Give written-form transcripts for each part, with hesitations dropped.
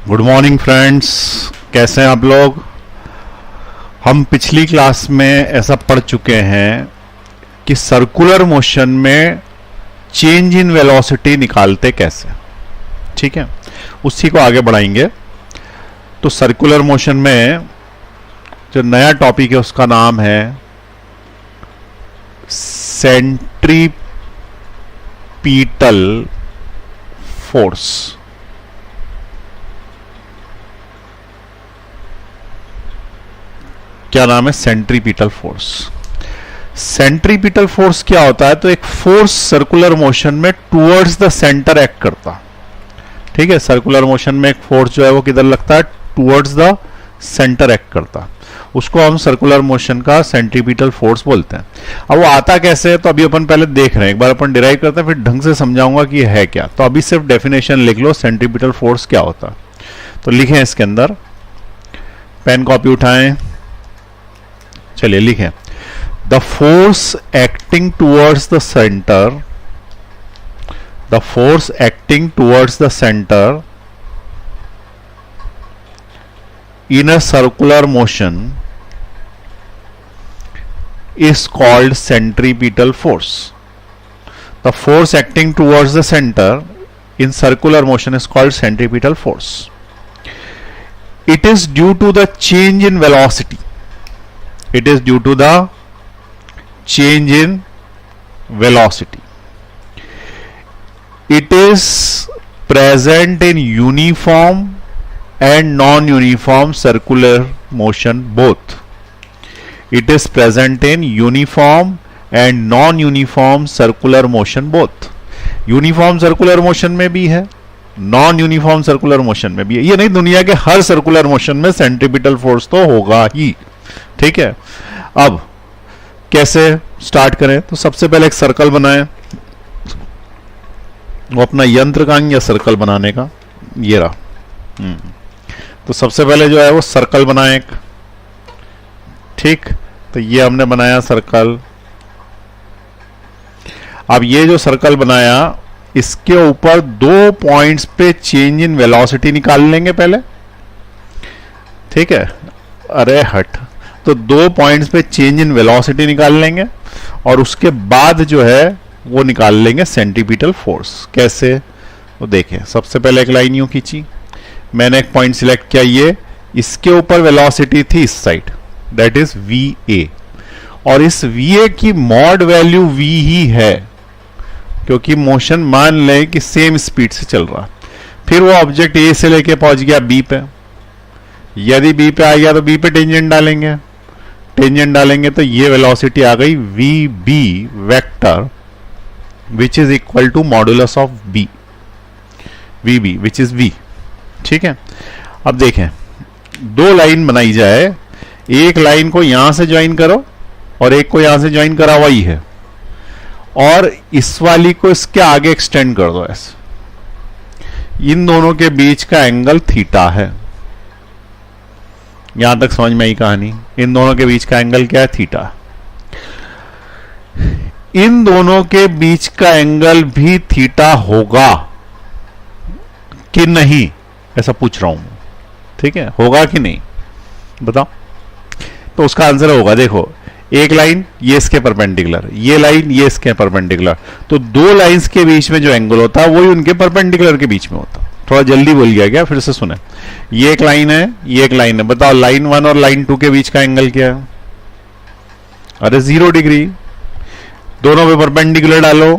Good morning friends, कैसे हैं आप लोग। हम पिछली क्लास में ऐसा पढ़ चुके हैं कि सर्कुलर मोशन में चेंज इन वेलोसिटी निकालते कैसे। ठीक है, उसी को आगे बढ़ाएंगे। तो सर्कुलर मोशन में जो नया टॉपिक है उसका नाम है सेंट्रीपीटल फोर्स। क्या नाम है? Centripetal force. सेंट्रीपीटल फोर्स क्या होता है? तो एक फोर्स सर्कुलर मोशन में टुवर्ड्स द सेंटर एक्ट करता। ठीक है, सर्कुलर मोशन में एक फोर्स जो है वो किधर लगता है? टुवर्ड्स द सेंटर एक्ट करता। उसको हम सर्कुलर मोशन का सेंट्रीपीटल फोर्स बोलते हैं। अब वो आता कैसे है तो अभी अपन पहले देख रहे हैं, एक बार अपन डिराइव करते हैं, फिर ढंग से समझाऊंगा कि ये है क्या। तो अभी सिर्फ डेफिनेशन लिख लो, सेंट्रीपीटल फोर्स क्या होता है। तो लिखें इसके अंदर, पेन कॉपी उठाएं, चलिए लिखें। The force acting towards the centre, the force acting towards the centre in a circular motion is called centripetal force. The force acting towards the center in circular motion is called centripetal force. It is due to the change in velocity. It is due to the change in velocity. It is present in uniform and non-uniform circular motion both. It is present in uniform and non-uniform circular motion both. Uniform circular motion में भी है, non uniform circular motion में भी है। ये नहीं, दुनिया के हर सर्कुलर मोशन में सेंट्रीपिटल फोर्स तो होगा ही। ठीक है, अब कैसे स्टार्ट करें? तो सबसे पहले एक सर्कल बनाएं। वो अपना यंत्र का या सर्कल बनाने का ये रहा। तो सबसे पहले जो है वो सर्कल बनाए एक। ठीक, तो ये हमने बनाया सर्कल। अब ये जो सर्कल बनाया, इसके ऊपर 2 पॉइंट्स पे चेंज इन वेलोसिटी निकाल लेंगे पहले। ठीक है, अरे हट, तो 2 पॉइंट्स पे चेंज इन वेलोसिटी निकाल लेंगे और उसके बाद जो है वो निकाल लेंगे सेंट्रीपिटल फोर्स। कैसे? तो देखें, सबसे पहले एक लाइन यूं खींची, मैंने एक पॉइंट सिलेक्ट किया, ये इसके ऊपर वेलोसिटी थी इस साइड, दैट इज VA, और इस VA की मॉड वैल्यू V ही है, क्योंकि मोशन मान लें कि सेम स्पीड से चल रहा। फिर वो ऑब्जेक्ट A से लेके पहुंच गया B पे। यदि B पे आ गया तो B पे टेंजेंट डालेंगे, टेंजेंट डालेंगे तो ये वेलोसिटी आ गई VB vector, which is equal to modulus of B, VB which is V। ठीक है, अब देखें, 2 लाइन बनाई जाए, एक लाइन को यहां से ज्वाइन करो और एक को यहां से ज्वाइन करा हुआ ही है, और इस वाली को इसके आगे एक्सटेंड कर दो ऐसे। इन दोनों के बीच का एंगल थीटा है। यहां तक समझ में आई कहानी? इन दोनों के बीच का एंगल क्या है? थीटा। इन दोनों के बीच का एंगल भी थीटा होगा कि नहीं, ऐसा पूछ रहा हूं। ठीक है, होगा कि नहीं बताओ? तो उसका आंसर होगा, देखो, एक लाइन ये इसके परपेंडिकुलर, ये लाइन ये इसके परपेंडिकुलर, तो 2 लाइंस के बीच में जो एंगल होता है वही उनके परपेंडिकुलर के बीच में होता है। थोड़ा जल्दी बोल गया क्या? फिर से सुने, ये एक लाइन है, ये एक लाइन है, बताओ लाइन 1 और लाइन 2 के बीच का एंगल क्या है? अरे 0 डिग्री। दोनों पे परपेंडिकुलर डालो,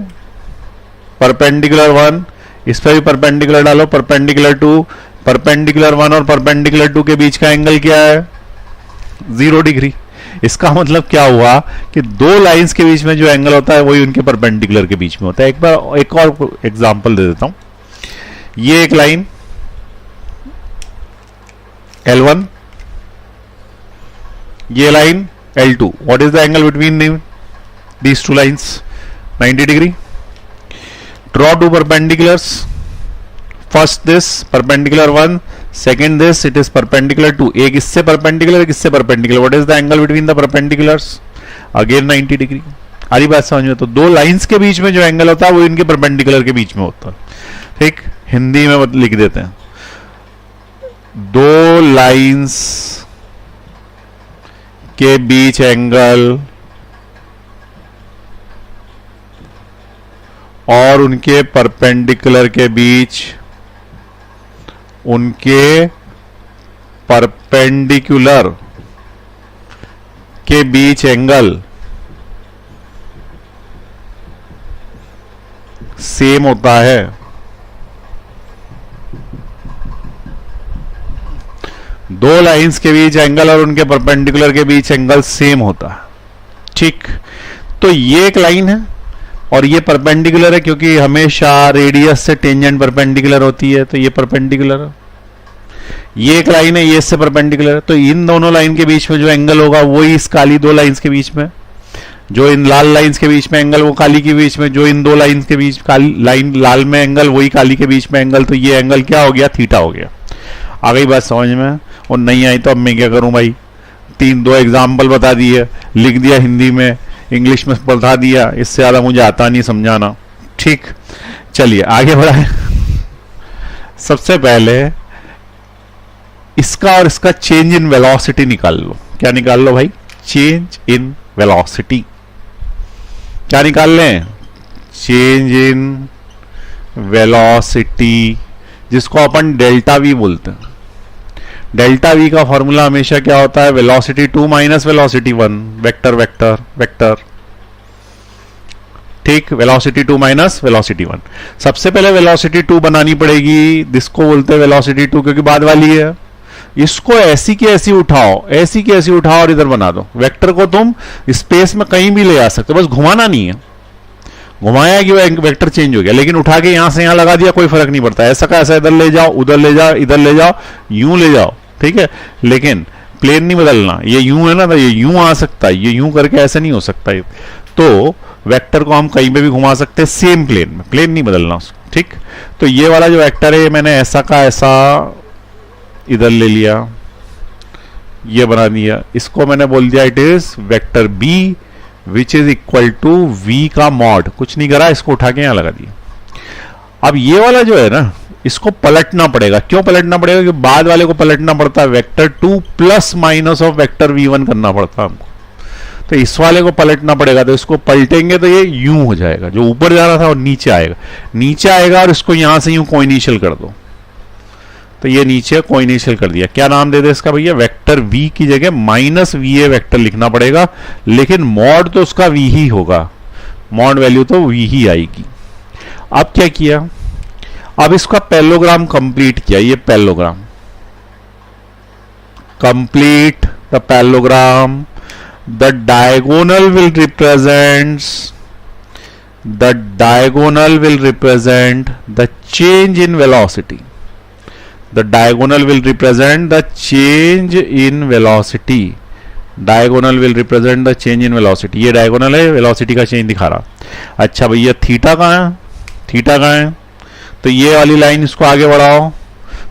परपेंडिकुलर 1, इस पर भी परपेंडिकुलर डालो, परपेंडिकुलर 2, परपेंडिकुलर 1 और परपेंडिकुलर 2 के बीच का एंगल क्या है? 0 डिग्री। इसका मतलब क्या हुआ कि 2 लाइंस के बीच में जो एंगल होता है वही उनके परपेंडिकुलर के बीच में होता है। एक बार एक और एग्जांपल दे देता हूं। ये एक लाइन L1, ये line L2। What is the angle between these 2 lines? 90 degree. Draw 2 perpendiculars. First this perpendicular 1, second this, it is perpendicular 2. एक इससे perpendicular, एक इससे perpendicular. What is the angle between the perpendiculars? Again 90 degree. आरी बात समझ में? तो 2 lines के बीच में जो एंगल होता है वो इनके परपेंडिकुलर के बीच में होता है। ठीक, हिंदी में लिख देते हैं, दो लाइंस के बीच एंगल और उनके परपेंडिकुलर के बीच, उनके परपेंडिकुलर के बीच एंगल सेम होता है। दो लाइंस के बीच एंगल और उनके परपेंडिकुलर के बीच एंगल सेम होता है, ठीक। तो ये एक लाइन है और ये परपेंडिकुलर है, क्योंकि हमेशा रेडियस से टेंजेंट परपेंडिकुलर होती है, तो ये परपेंडिकुलर है। ये एक लाइन है, ये इससे परपेंडिकुलर है, तो इन दोनों लाइन के बीच में जो एंगल होगा वही इस काली दो लाइंस के बीच में, जो इन लाल लाइंस के बीच में एंगल वो काली के बीच में, जो इन दो लाइंस के बीच काली लाइन लाल में एंगल वही काली के बीच में एंगल। तो ये एंगल क्या हो गया? थीटा हो गया। आ गई बात समझ में? और नहीं आई तो अब मैं क्या करूं भाई? दो एग्जाम्पल बता दिए, लिख दिया हिंदी में, इंग्लिश में बता दिया, इससे ज्यादा मुझे आता नहीं समझाना, ठीक। चलिए आगे बढ़ाए। सबसे पहले इसका और इसका चेंज इन वेलोसिटी निकाल लो। क्या निकाल लो भाई? Change in velocity. क्या निकाल लें? चेंज इन वेलोसिटी, जिसको अपन डेल्टा वी बोलते हैं। डेल्टा वी का फॉर्मूला हमेशा क्या होता है? Velocity 2 minus velocity 1, vector vector vector, ठीक। Velocity 2 minus velocity 1। सबसे पहले वेलोसिटी 2 बनानी पड़ेगी, जिसको बोलते हैं वेलोसिटी 2, क्योंकि बाद वाली है। इसको ऐसी की ऐसी उठाओ, ऐसी की ऐसी उठाओ और इधर बना दो। वेक्टर को तुम स्पेस में कहीं भी ले आ सकते हो, बस घुमाना नहीं है। घुमाया कि वेक्टर चेंज हो गया, लेकिन उठा के यहां से यहां लगा दिया कोई फर्क नहीं पड़ता। ऐसा का ऐसा इधर ले जाओ, उधर ले जाओ, इधर ले जाओ, यूं ले जाओ, ठीक है। लेकिन प्लेन नहीं बदलना। ये यूं है ना, तो ये यूं आ सकता है, ये यूं करके ऐसे नहीं हो सकता है। तो वेक्टर को हम कहीं पे भी घुमा सकते हैं, सेम प्लेन में, प्लेन नहीं बदलना उसको, ठीक। तो ये वाला जो वेक्टर है, मैंने ऐसा का ऐसा इधर ले लिया, ये बना दिया। इसको मैंने बोल दिया it is vector b which is equal to v का मॉड। कुछ नहीं करा, इसको उठा के यहां लगा दिया। अब ये वाला जो है ना, इसको पलटना पड़ेगा। क्यों पलटना पड़ेगा? क्योंकि बाद वाले को पलटना पड़ता है, vector 2 plus minus of vector v1 करना पड़ता है हमको। तो इस वाले को पलटना पड़ेगा, तो इसको पलटेंगे तो ये यूं हो जाएगा, जो ऊपर जा रहा था और नीचे आएगा, नीचे आएगा, और इसको यहां से यूं कोइनिशियल कर दो, तो ये नीचे कोइनिशियल कर दिया। क्या नाम दे दे इसका भैया? वेक्टर v की जगह माइनस va वेक्टर लिखना पड़ेगा, लेकिन मॉड तो उसका v ही होगा, मॉड वैल्यू तो v ही आएगी। अब क्या किया? अब इसका पैरेललोग्राम कंप्लीट किया। ये parallelogram complete the parallelogram, the diagonal will represent the change in velocity. The diagonal will represent the change in velocity. Diagonal will represent the change in velocity. ये diagonal है, velocity का change दिखा रहा। अच्छा भैया theta कहाँ है? Theta कहाँ है? तो ये वाली लाइन इसको आगे बढ़ाओ,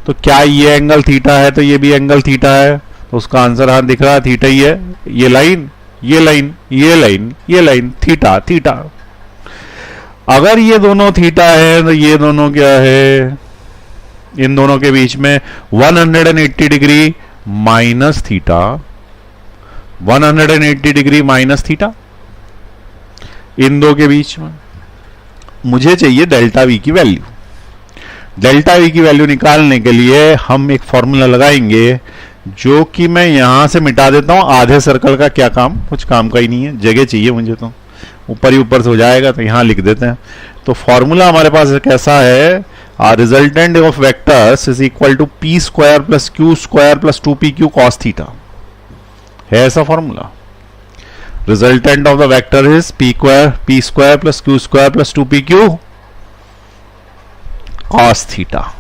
तो क्या ये एंगल थीटा है? तो ये भी एंगल थीटा है, तो उसका आंसर हाँ दिख रहा है, थीटा ही है। ये लाइन, ये लाइन, ये लाइन, ये लाइन, थीटा थीटा। अगर ये दोनों थीटा है तो ये दोनों क्या है? इन दोनों के बीच में 180 degree minus theta, 180 degree minus theta, इन दो के बीच में। मुझे चाहिए डेल्टा वी की वैल्यू। डेल्टा वी की वैल्यू निकालने के लिए हम एक फॉर्मूला लगाएंगे, जो कि मैं यहां से मिटा देता हूं। आधे सर्कल का क्या काम? कुछ काम का ही नहीं है, जगह चाहिए मुझे, तो ऊपर ही ऊपर से हो जाएगा, तो यहां लिख देते हैं। तो फॉर्मूला हमारे पास कैसा है? Resultant of vectors is equal to p square plus q square plus 2pq cos theta, है ऐसा formula. Resultant of the vector is p square plus q square plus 2pq cos theta.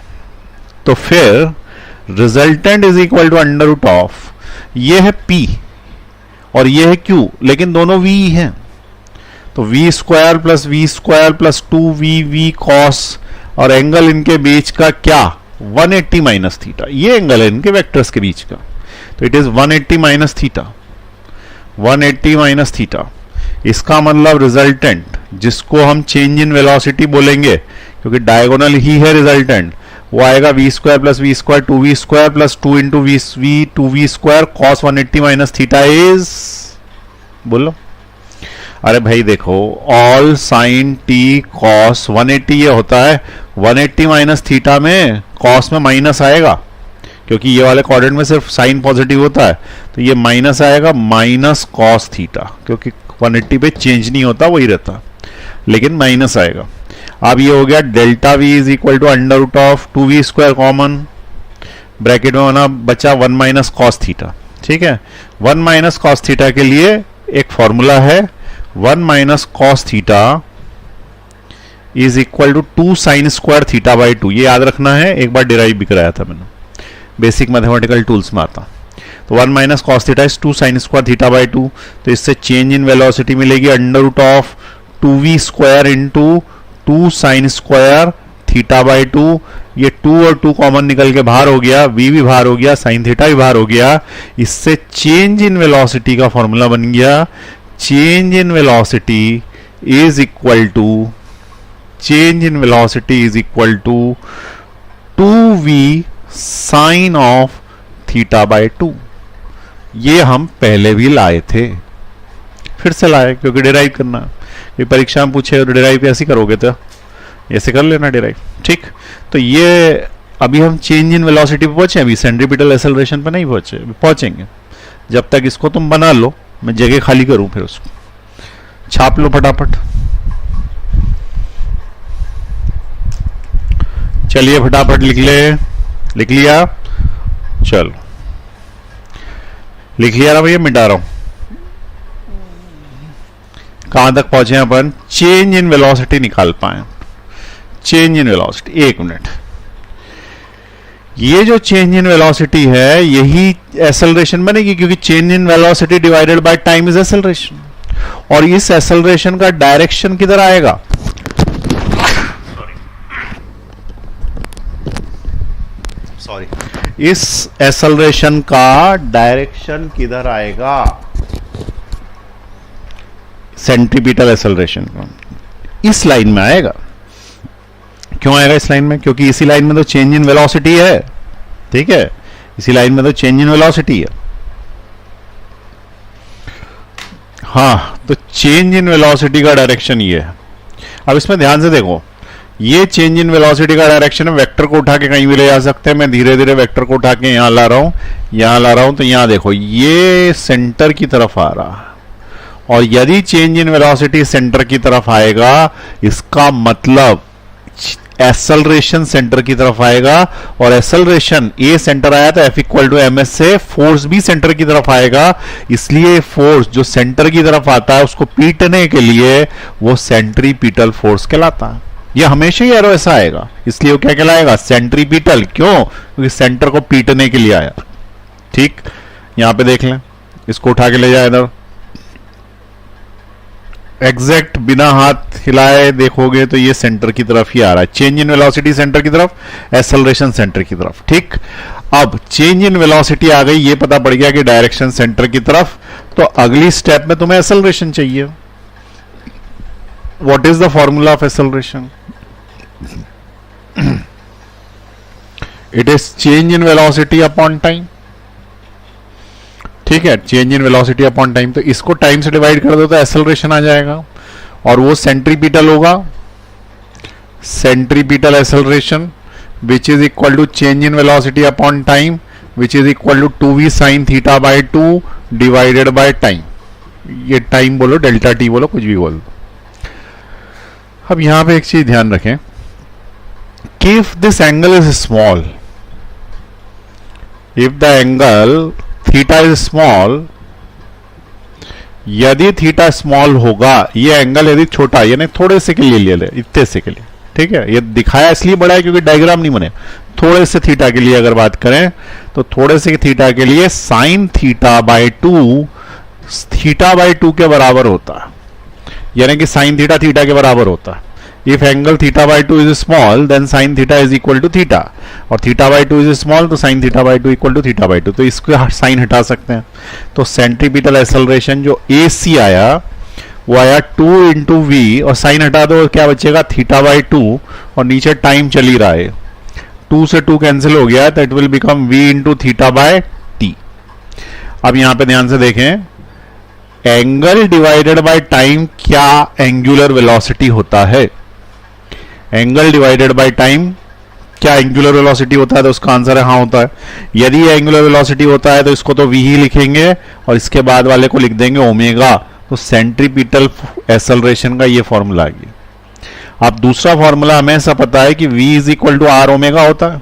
तो फिर resultant is equal to under root of, ये है p और ये है q, लेकिन दोनों v हैं, तो v square plus 2v cos, और एंगल इनके बीच का क्या? 180 माइनस थीटा। ये एंगल है इनके वेक्टर्स के बीच का, तो it is 180 minus theta, 180 minus theta. इसका मतलब रिजल्टेंट, जिसको हम चेंज इन वेलोसिटी बोलेंगे, क्योंकि डायगोनल ही है रिजल्टेंट, वो आएगा v square plus v square 2v² plus 2 into v 2v² cos 180 minus theta is, बोलो। अरे भाई देखो, ऑल साइन टी कॉस 180 ये होता है, 180 माइनस थीटा में कॉस में माइनस आएगा, क्योंकि ये वाले क्वाड्रेंट में सिर्फ साइन पॉजिटिव होता है, तो ये माइनस आएगा माइनस कॉस थीटा, क्योंकि 180 पे चेंज नहीं होता, वही रहता, लेकिन माइनस आएगा। अब ये हो गया delta v is equal to under root of 2v² common, bracket में बना बचा 1 माइनस कॉस थीटा। ठीक है, 1 माइनस कॉस थीटा के लिए एक फॉर्मूला है, 1 minus cos theta is equal to 2 sine square theta by 2। ये याद रखना है, एक बार डिराइव भी कराया था मैंने, बेसिक मैथमेटिकल टूल्स में आता। तो 1 minus cos theta is 2 sine square theta by 2, तो इससे चेंज इन वेलोसिटी मिलेगी under root of 2v² into 2 sine square theta by 2। ये 2 और 2 कॉमन निकल के बाहर हो गया, v भी बाहर हो गया, साइन थीटा भी बाहर हो गया, इससे चेंज इन वेलोसिटी का फॉर्मूला बन गया, change in velocity is equal to, change in velocity is equal to 2v sine of theta by 2। ये हम पहले भी लाए थे, फिर से लाए क्योंकि डिराइव करना, ये परीक्षा में पूछे तो डिराइव कैसे करोगे, तो ऐसे कर लेना डिराइव। ठीक, तो ये अभी हम चेंज इन वेलोसिटी पे पहुंचे, अभी सेंट्रीपिटल एक्सेलरेशन पे नहीं पहुंचे, अभी पहुंचेंगे। जब तक इसको तुम बना लो, मैं जगह खाली करूं, फिर उसको छाप लो फटाफट। चलिए फटाफट लिख लिया, चलो लिख लिया ना भैया, मिटा रहा हूं। कहां तक पहुंचे अपन, चेंज इन वेलोसिटी निकाल पाए, चेंज इन वेलोसिटी। एक मिनट, ये जो चेंज इन वेलोसिटी है यही एक्सेलरेशन बनेगी, क्योंकि change in velocity divided by time is acceleration, और इस एक्सेलरेशन का डायरेक्शन किधर आएगा, सॉरी, इस एक्सेलरेशन का डायरेक्शन किधर आएगा, सेंट्रीपिटल एक्सेलरेशन का इस लाइन में आएगा। क्यों आएगा इस लाइन में, क्योंकि इसी लाइन में तो चेंज इन वेलोसिटी है। ठीक है, इसी लाइन में तो चेंज इन वेलोसिटी है। हाँ, तो चेंज इन वेलोसिटी का डायरेक्शन ये है। अब इसमें ध्यान से देखो, ये चेंज इन वेलोसिटी का डायरेक्शन है, वेक्टर को उठा के कहीं भी ले जा सकते हैं। मैं धीरे धीरे वेक्टर को उठा के यहां ला रहा हूं, यहां ला रहा हूं, तो यहां देखो ये सेंटर की तरफ आ रहा है, और यदि चेंज इन वेलोसिटी सेंटर की तरफ आएगा, इसका मतलब एक्सेलरेशन सेंटर की तरफ आएगा, और एक्सेलरेशन ए सेंटर आया था F equal to m s से, फोर्स भी सेंटर की तरफ आएगा, इसलिए फोर्स जो सेंटर की तरफ आता है उसको पीटने के लिए वो सेंट्रीपिटल फोर्स कहलाता है। ये हमेशा ही एरो ऐसा आएगा, इसलिए वो क्या कहलाएगा, सेंट्रीपिटल। क्यों, क्योंकि सेंटर को पीटने के लिए आया। ठीक, यहां पे देख लें, इसको उठा के ले जाए इधर, एग्जैक्ट बिना हाथ हिलाए देखोगे तो ये सेंटर की तरफ ही आ रहा है। चेंज इन वेलोसिटी सेंटर की तरफ, एक्सेलरेशन सेंटर की तरफ। ठीक, अब चेंज इन वेलोसिटी आ गई, ये पता पड़ गया कि डायरेक्शन सेंटर की तरफ, तो अगली स्टेप में तुम्हें एक्सेलरेशन चाहिए। What is the formula of acceleration, it is change in velocity upon time. ठीक है, change in velocity upon time, तो इसको टाइम से डिवाइड कर दो तो एक्सेलरेशन आ जाएगा, और वो सेंट्रीपिटल होगा, centripetal acceleration which is equal to change in velocity upon time which is equal to 2v sine theta by 2 divided by time. ये टाइम बोलो, डेल्टा टी बोलो, कुछ भी बोलो। अब यहां पे एक चीज ध्यान रखें कि if this angle is small, if the angle theta is small, यदि थीटा स्मॉल होगा, ये एंगल यदि छोटा, यानी थोड़े से के लिए ले ले, इतने से के लिए। ठीक है, ये दिखाया इसलिए बड़ा है क्योंकि डायग्राम नहीं बने। थोड़े से थीटा के लिए अगर बात करें तो थोड़े से थीटा के लिए sign theta by 2 theta by 2 के बराबर होता है, यानी कि साइन थीटा थीटा के बराबर होता है। If angle theta by 2 is small then sine theta is equal to theta, और थीटा बाई 2 इज स्मॉल तो sine theta by 2 equal to theta by 2। तो इसको साइन हटा सकते हैं, तो सेंट्रीपिटल एक्सेलरेशन जो AC आया वो आया 2 इंटू वी, और साइन हटा दो क्या बचेगा, थीटा बाई 2, और नीचे टाइम चल ही रहा है, 2 से 2 कैंसिल हो गया तो it will become v into theta by T. अब यहां पे ध्यान से देखें, एंगल डिवाइडेड बाय टाइम क्या एंगुलर वेलोसिटी होता है? एंगल डिवाइडेड बाय टाइम क्या एंगुलर वेलोसिटी होता है? तो उसका आंसर है हाँ होता है। यदि ये एंगुलर वेलोसिटी होता है तो इसको तो v ही लिखेंगे और इसके बाद वाले को लिख देंगे ओमेगा। तो सेंट्रीपिटल एक्सेलरेशन का ये फॉर्मूला आ गया। अब दूसरा फॉर्मूला हमें ऐसा पता है कि v is equal to r omega होता है,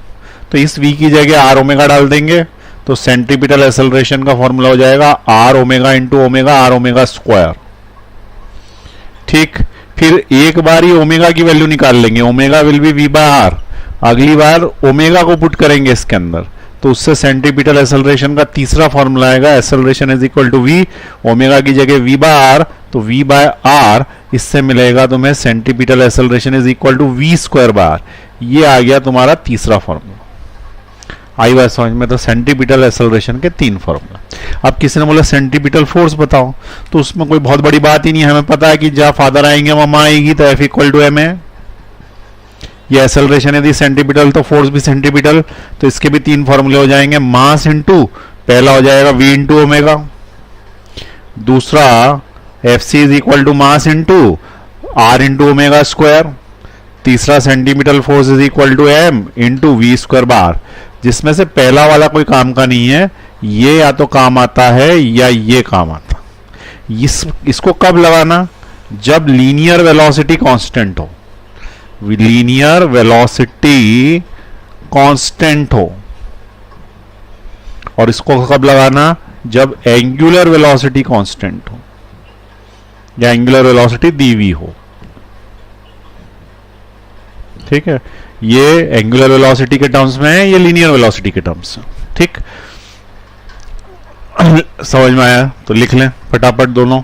तो इस v की जगह आर ओमेगा डाल देंगे तो सेंट्रीपिटल एक्सेलरेशन का फॉर्मूला हो जाएगा r omega into omega r omega square. ठीक, फिर एक बार ही ओमेगा की वैल्यू निकाल लेंगे, omega will be v by r. अगली बार ओमेगा को पुट करेंगे इसके अंदर तो उससे सेंट्रीपिटल एक्सेलरेशन का तीसरा फॉर्मूला आएगा acceleration is equal to v, omega की जगह वी बाय आर तो वी बाय आर इससे मिलेगा तुम्हें centripetal acceleration is equal to v square by r. ये आ गया तुम्हारा तीसरा फॉर्मूला। आई बात समझ में? तो सेंट्रीपिटल एक्सेलरेशन के 3 फॉर्मूला। अब किसी ने बोला सेंट्रीपिटल फोर्स बताओ, तो उसमें कोई बहुत बड़ी बात ही नहीं है, हमें पता है कि जहां फादर आएंगे मम्मा आएगी तो एफ इक्वल टू एम है। ये एक्सेलरेशन यदि सेंट्रीपिटल तो फोर्स भी सेंट्रीपिटल, तो इसके भी 3 फॉर्मूले हो जाएंगे। मास इंटू पहला हो जाएगा v इंटू ओमेगा, दूसरा F C is equal to mass into R into omega square, तीसरा centimetre force is equal to M into V square बार। जिसमें से पहला वाला कोई काम का नहीं है, ये या तो काम आता है या ये काम आता। इसको कब लगाना? जब लीनियर वेलोसिटी कांस्टेंट हो, लीनियर वेलोसिटी कांस्टेंट हो। और इसको कब लगाना? जब एंगुलर वेलोसिटी कांस्टेंट हो या एंगुलर वेलोसिटी दी हुई हो। ठीक है, ये एंगुलर वेलोसिटी के टर्म्स में है, ये लीनियर वेलोसिटी के टर्म्स में। ठीक, समझ में आया? तो लिख लें फटाफट, दोनों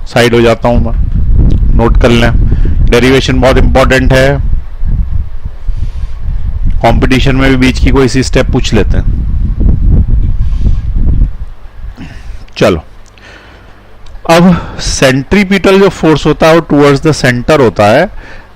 साइड हो जाता हूं मैं, नोट कर लें। डेरिवेशन बहुत इंपॉर्टेंट है, कंपटीशन में भी बीच की कोई सी स्टेप पूछ लेते हैं। चलो, अब सेंट्रीपिटल जो फोर्स होता है वो टुवर्ड्स द सेंटर होता है।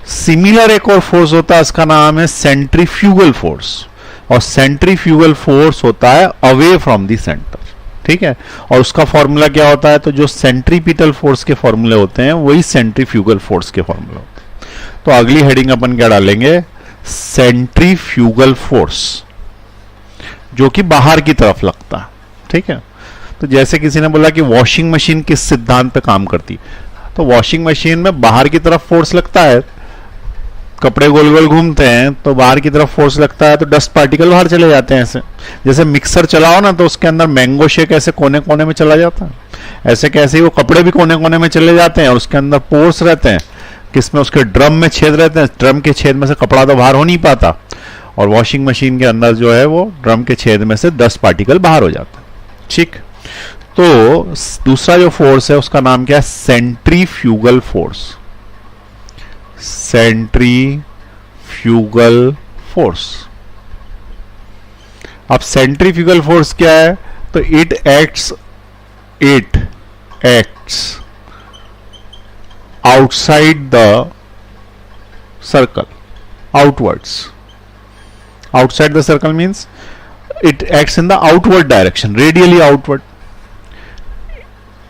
सिमिलर एक और फोर्स होता है, उसका नाम है सेंट्रीफ्यूगल फोर्स, और सेंट्रीफ्यूगल फोर्स होता है अवे फ्रॉम द सेंटर। ठीक है, और उसका फॉर्मूला क्या होता है? तो जो सेंट्रीपिटल फोर्स के फॉर्मूले होते हैं वही सेंट्रीफ्यूगल फोर्स के फॉर्मूले होते हैं। तो अगली हेडिंग अपन क्या डालेंगे? सेंट्रीफ्यूगल फोर्स, जो कि बाहर की तरफ लगता है। ठीक है, तो जैसे किसी ने बोला कि वॉशिंग मशीन किस सिद्धांत पे काम करती, तो वॉशिंग मशीन में बाहर की तरफ फोर्स लगता है, कपड़े गोल गोल घूमते हैं तो बाहर की तरफ फोर्स लगता है, तो डस्ट पार्टिकल बाहर चले जाते हैं। ऐसे जैसे मिक्सर चलाओ ना तो उसके अंदर मैंगो शेक ऐसे कोने कोने में चला जाता है, ऐसे कैसे ही वो कपड़े भी कोने कोने में चले जाते हैं और उसके अंदर पोर्स रहते हैं, किसमें? उसके ड्रम में छेद रहते हैं, ड्रम के छेद में से कपड़ा तो बाहर हो नहीं पाता, और वॉशिंग मशीन के अंदर जो है वो ड्रम के छेद में से डस्ट पार्टिकल बाहर हो जाता है। ठीक, तो दूसरा जो फोर्स है उसका नाम क्या है? Centrifugal force. Centrifugal force. अब सेंट्रीफ्यूगल फोर्स क्या है? तो it acts outside the circle, outwards. Outside the circle means it acts in the outward direction, radially outward,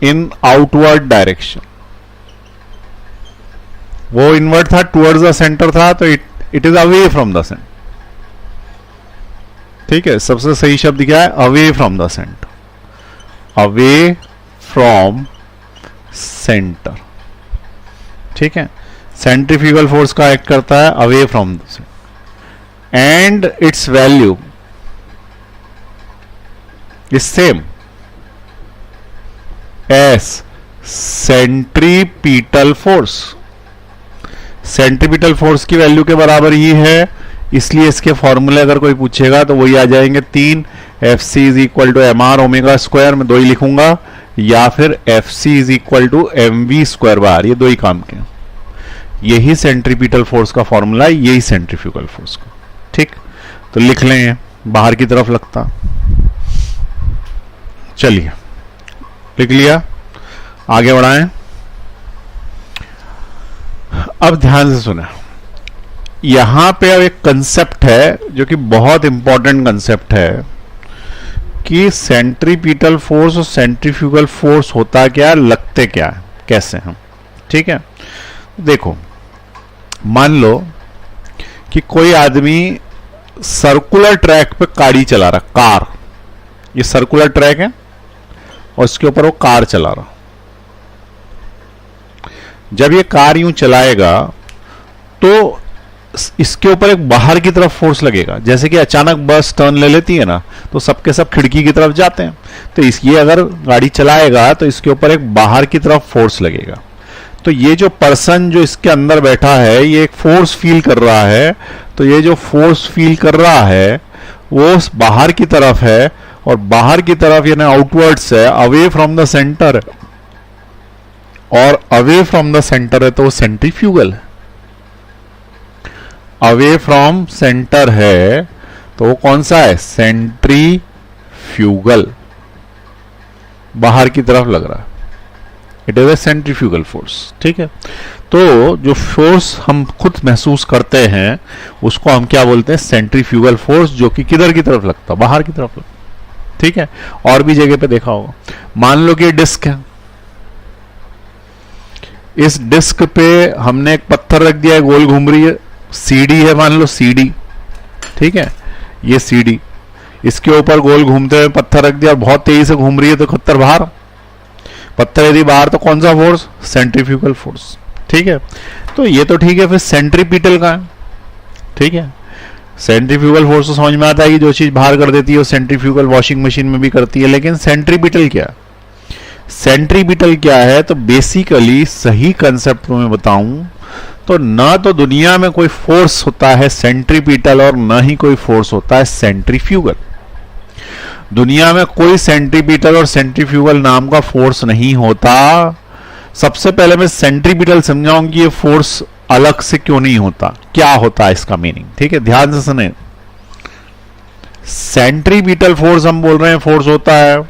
in outward direction. वो इनवर्ट था, टुवर्ड्स द सेंटर था, तो it is away from the centre. ठीक है, सबसे सही शब्द क्या है? Away from the centre, away from centre. ठीक है, सेंट्रीफ्यूगल फोर्स का एक्ट करता है away from the centre, and it's value is same S centripetal force. Centripetal force की वैल्यू के बराबर ही है, इसलिए इसके फॉर्मूले अगर कोई पूछेगा तो वही आ जाएंगे 3। F C is equal to m r omega square, में 2 ही लिखूंगा, या फिर f C is equal to m v square by r, ये 2 ही काम के। यही सेंट्रीपिटल फोर्स का फॉर्मूला है, यही सेंट्रीफ्यूगल फोर्स का। ठीक, तो लिख लें, बाहर की तरफ लगता। चलिए, लिख लिया, आगे बढ़ाएं। अब ध्यान से सुना, यहां पे अब एक कंसेप्ट है जो कि बहुत इंपॉर्टेंट कंसेप्ट है कि सेंट्रीपिटल फोर्स और सेंट्रीफ्यूगल फोर्स होता क्या है, लगते क्या है, कैसे हम। ठीक है, देखो मान लो कि कोई आदमी सर्कुलर ट्रैक पे गाड़ी चला रहा, कार, ये सर्कुलर ट्रैक है और इसके ऊपर वो कार चला रहा। जब ये कार यूं चलाएगा तो इसके ऊपर एक बाहर की तरफ फोर्स लगेगा, जैसे कि अचानक बस टर्न ले लेती है ना, तो सबके सब खिड़की की तरफ जाते हैं। तो ये अगर गाड़ी चलाएगा तो इसके ऊपर एक बाहर की तरफ फोर्स लगेगा। तो ये जो पर्सन जो इसके अंदर बैठा है ये एक फोर्स फील कर रहा है। तो ये जो फोर्स फील कर रहा है वो बाहर की तरफ है, और बाहर की तरफ यानी आउटवर्ड्स है, अवे फ्रॉम द सेंटर, और अवे फ्रॉम द सेंटर है तो वो सेंट्रीफ्यूगल है। अवे फ्रॉम सेंटर है तो वो कौन सा है, सेंट्रीफ्यूगल, बाहर की तरफ लग रहा है, it is a centrifugal force. ठीक है, तो जो फोर्स हम खुद महसूस करते हैं उसको हम क्या बोलते हैं, सेंट्रीफ्यूगल फोर्स, जो कि किधर की तरफ लगता है, बाहर की तरफ लगता है। ठीक है, और भी जगह पे देखा होगा। मान लो कि ये डिस्क है, इस डिस्क पे हमने एक पत्थर रख दिया है, गोल घूम रही है, सीडी है, मान लो सीडी। ठीक है, ये सीडी, इसके ऊपर गोल घूमते हुए पत्थर रख दिया और बहुत तेजी से घूम रही है, तो पत्थर बाहर, पत्थर यदि बाहर तो कौन सा फोर्स, सेंट्रीफ्यूगल फोर्स। ठीक है, तो ये तो ठीक है, फिर सेंट्रीपिटल का है। ठीक है, सेंट्रीफ्यूगल फोर्स तो समझ में आता है कि जो चीज बाहर कर देती है वो सेंट्रीफ्यूगल वॉशिंग मशीन में भी करती है, लेकिन सेंट्रीपिटल क्या है, सेंट्रीपिटल क्या है, तो बेसिकली सही कंसेप्ट में बताऊं तो ना तो दुनिया में कोई फोर्स होता है सेंट्रीपिटल और ना ही कोई फोर्स होता है सेंट्रीफ्यूगल। दुनिया में कोई सेंट्रीपिटल और सेंट्रीफ्यूगल नाम का फोर्स नहीं होता। सबसे पहले मैं सेंट्रीपिटल समझाऊं कि ये फोर्स अलग से क्यों नहीं होता, क्या होता है इसका मीनिंग। ठीक है, ध्यान से सुने। सेंट्रीपिटल फोर्स हम बोल रहे हैं फोर्स होता है,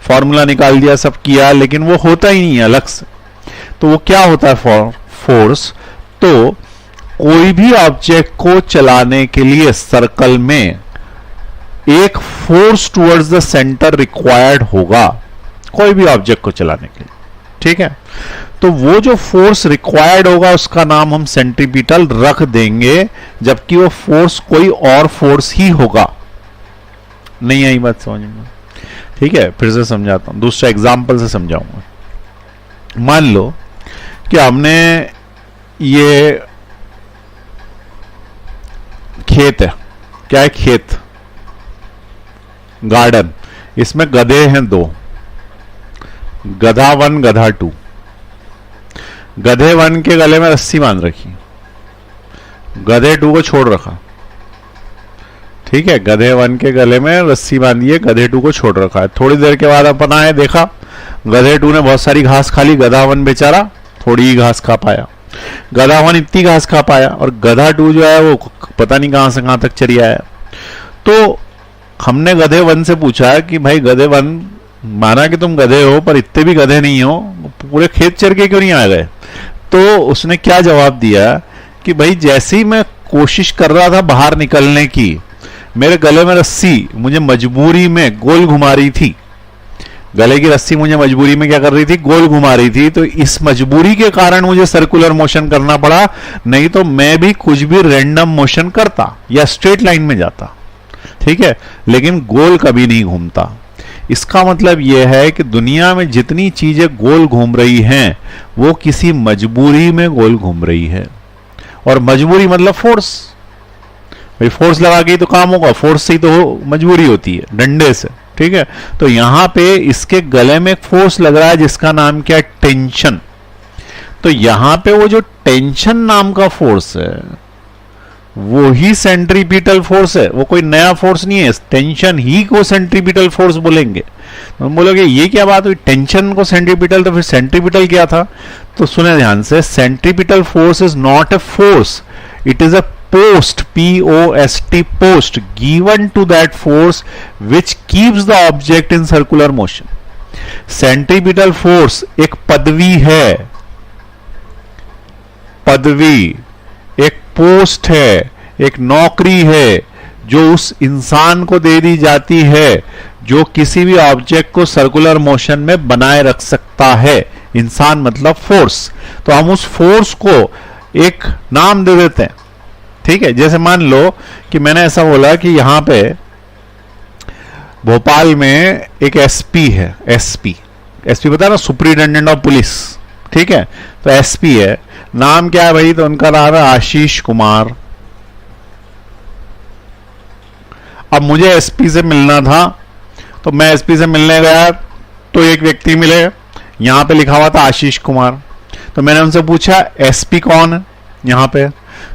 फॉर्मूला निकाल दिया, सब किया, लेकिन वो होता ही नहीं है अलग से। तो वो क्या होता है फोर्स, तो कोई भी ऑब्जेक्ट को चलाने के लिए सर्कल में एक force towards the centre required होगा, कोई भी ऑब्जेक्ट को चलाने के लिए। ठीक है, तो वो जो फोर्स रिक्वायर्ड होगा उसका नाम हम सेंट्रीपिटल रख देंगे, जबकि वो फोर्स कोई और फोर्स ही होगा। नहीं आई बात समझ में? ठीक है, फिर से समझाता हूं, दूसरा एग्जांपल से समझाऊंगा। मान लो कि हमने ये खेत है, क्या है, खेत, गार्डन, इसमें गधे हैं दो, गधा 1 गधा 2। गधे 1 के गले में रस्सी बांध रखी, गधे 2 को छोड़ रखा। ठीक है, गधे 1 के गले में रस्सी बांधी है, गधे 2 को छोड़ रखा है। थोड़ी देर के बाद अपन आए, देखा गधे 2 ने बहुत सारी घास खा ली, गधा 1 बेचारा थोड़ी ही घास खा पाया। गधा 1 इतनी घास खा पाया और गधा 2 जो है वो पता नहीं कहां से कहां तक चली आया। तो हमने गधे 1 से पूछा कि भाई गधे 1, माना कि तुम गधे हो पर इतने भी गधे नहीं हो, पूरे खेत चर के क्यों नहीं आ गए? तो उसने क्या जवाब दिया कि भाई जैसे ही मैं कोशिश कर रहा था बाहर निकलने की, मेरे गले में रस्सी मुझे मजबूरी में गोल घुमा रही थी, गले की रस्सी मुझे मजबूरी में क्या कर रही थी, गोल घुमा रही थी। तो इस मजबूरी के कारण मुझे सर्कुलर मोशन करना पड़ा, नहीं तो मैं भी कुछ भी रैंडम मोशन करता या स्ट्रेट लाइन में जाता। ठीक है, लेकिन गोल कभी नहीं घूमता। इसका मतलब यह है कि दुनिया में जितनी चीजें गोल घूम रही हैं वो किसी मजबूरी में गोल घूम रही है। और मजबूरी मतलब फोर्स, भाई फोर्स लगा के ही तो काम होगा, फोर्स से ही तो मजबूरी होती है, डंडे से। ठीक है, तो यहां पे इसके गले में एक फोर्स लग रहा है जिसका नाम क्या है, टेंशन। तो यहां पे वो जो टेंशन नाम का फोर्स है वो ही सेंट्रीपिटल फोर्स है, वो कोई नया फोर्स नहीं है। टेंशन ही को सेंट्रीपिटल फोर्स बोलेंगे। तो बोलोगे ये क्या बात हुई, टेंशन को सेंट्रीपिटल, तो फिर सेंट्रीपिटल क्या था? तो सुने ध्यान से, centripetal force is not a force, it is a post, P-O-S-T, post given to that force which keeps the object in circular motion. Centripetal force एक पदवी है, पदवी, एक पोस्ट है, एक नौकरी है जो उस इंसान को दे दी जाती है जो किसी भी ऑब्जेक्ट को सर्कुलर मोशन में बनाए रख सकता है। इंसान मतलब फोर्स। तो हम उस फोर्स को एक नाम दे देते हैं, ठीक है। जैसे मान लो कि मैंने ऐसा बोला कि यहां पे भोपाल में एक एसपी है, एसपी पता है ना, सुपरिटेंडेंट ऑफ पुलिस, ठीक है। तो एसपी है, नाम क्या है भाई, तो उनका नाम है आशीष कुमार। अब मुझे एसपी से मिलना था, तो मैं एसपी से मिलने गया, तो एक व्यक्ति मिले, यहां पे लिखा हुआ था आशीष कुमार। तो मैंने उनसे पूछा एसपी कौन है यहां पे,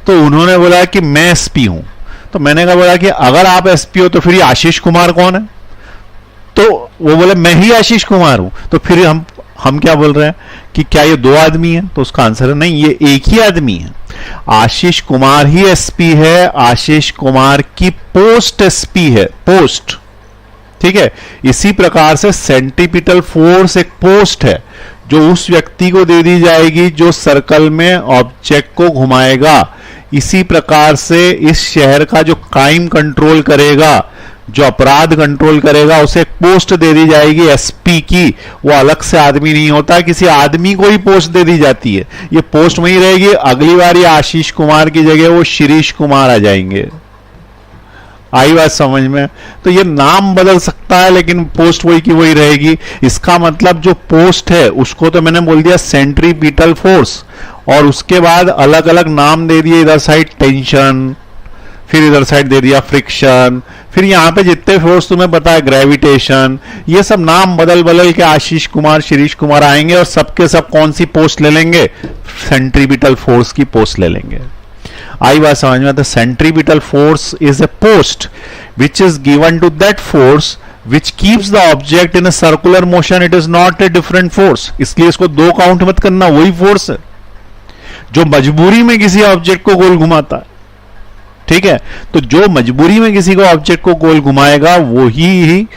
तो उन्होंने बोला कि मैं एसपी हूं। तो मैंने कहा बोला कि अगर आप एसपी हो तो फिर ये आशीष कुमार कौन है, तो वो बोले मैं ही आशीष कुमार हूं। तो फिर हम क्या बोल रहे हैं कि क्या ये दो आदमी है, तो उसका आंसर है नहीं, ये एक ही आदमी है। आशीष कुमार ही एसपी है, आशीष कुमार की पोस्ट एसपी है, पोस्ट, ठीक है। इसी प्रकार से सेंट्रीपिटल फोर्स एक पोस्ट है जो उस व्यक्ति को दे दी जाएगी जो सर्कल में ऑब्जेक्ट को घुमाएगा। इसी प्रकार से इस शहर का जो क्राइम कंट्रोल करेगा, जो अपराध कंट्रोल करेगा, उसे एक पोस्ट दे दी जाएगी एसपी की। वो अलग से आदमी नहीं होता, किसी आदमी को ही पोस्ट दे दी जाती है। ये पोस्ट वहीं रहेगी, अगली बार ये आशीष कुमार की जगह वो शिरीष कुमार आ जाएंगे। आई बात समझ में? तो ये नाम बदल सकता है लेकिन पोस्ट वही की वही रहेगी। इसका मतलब जो पोस्ट है उसको तो मैंने बोल दिया सेंट्रीपिटल फोर्स, और उसके बाद अलग अलग नाम दे दिए, इधर साइड टेंशन, फिर इधर साइड दे दिया फ्रिक्शन, फिर यहां पे जितने फोर्स तुम्हें पता है ग्रेविटेशन, ये सब नाम बदल बदल के आशीष कुमार शिरीष कुमार आएंगे और सबके सब कौन सी पोस्ट ले लेंगे, सेंट्रीपिटल फोर्स की पोस्ट ले लेंगे। आई बात समझ में? तो centripetal force is a post which is given to that force which keeps the object in a circular motion, it is not a different force. इसलिए इसको दो काउंट मत करना, वही फोर्स है जो मजबूरी में किसी ऑब्जेक्ट को गोल घुमाता है, ठीक है। तो जो मजबूरी में किसी को ऑब्जेक्ट को गोल घुमाएगा वो ही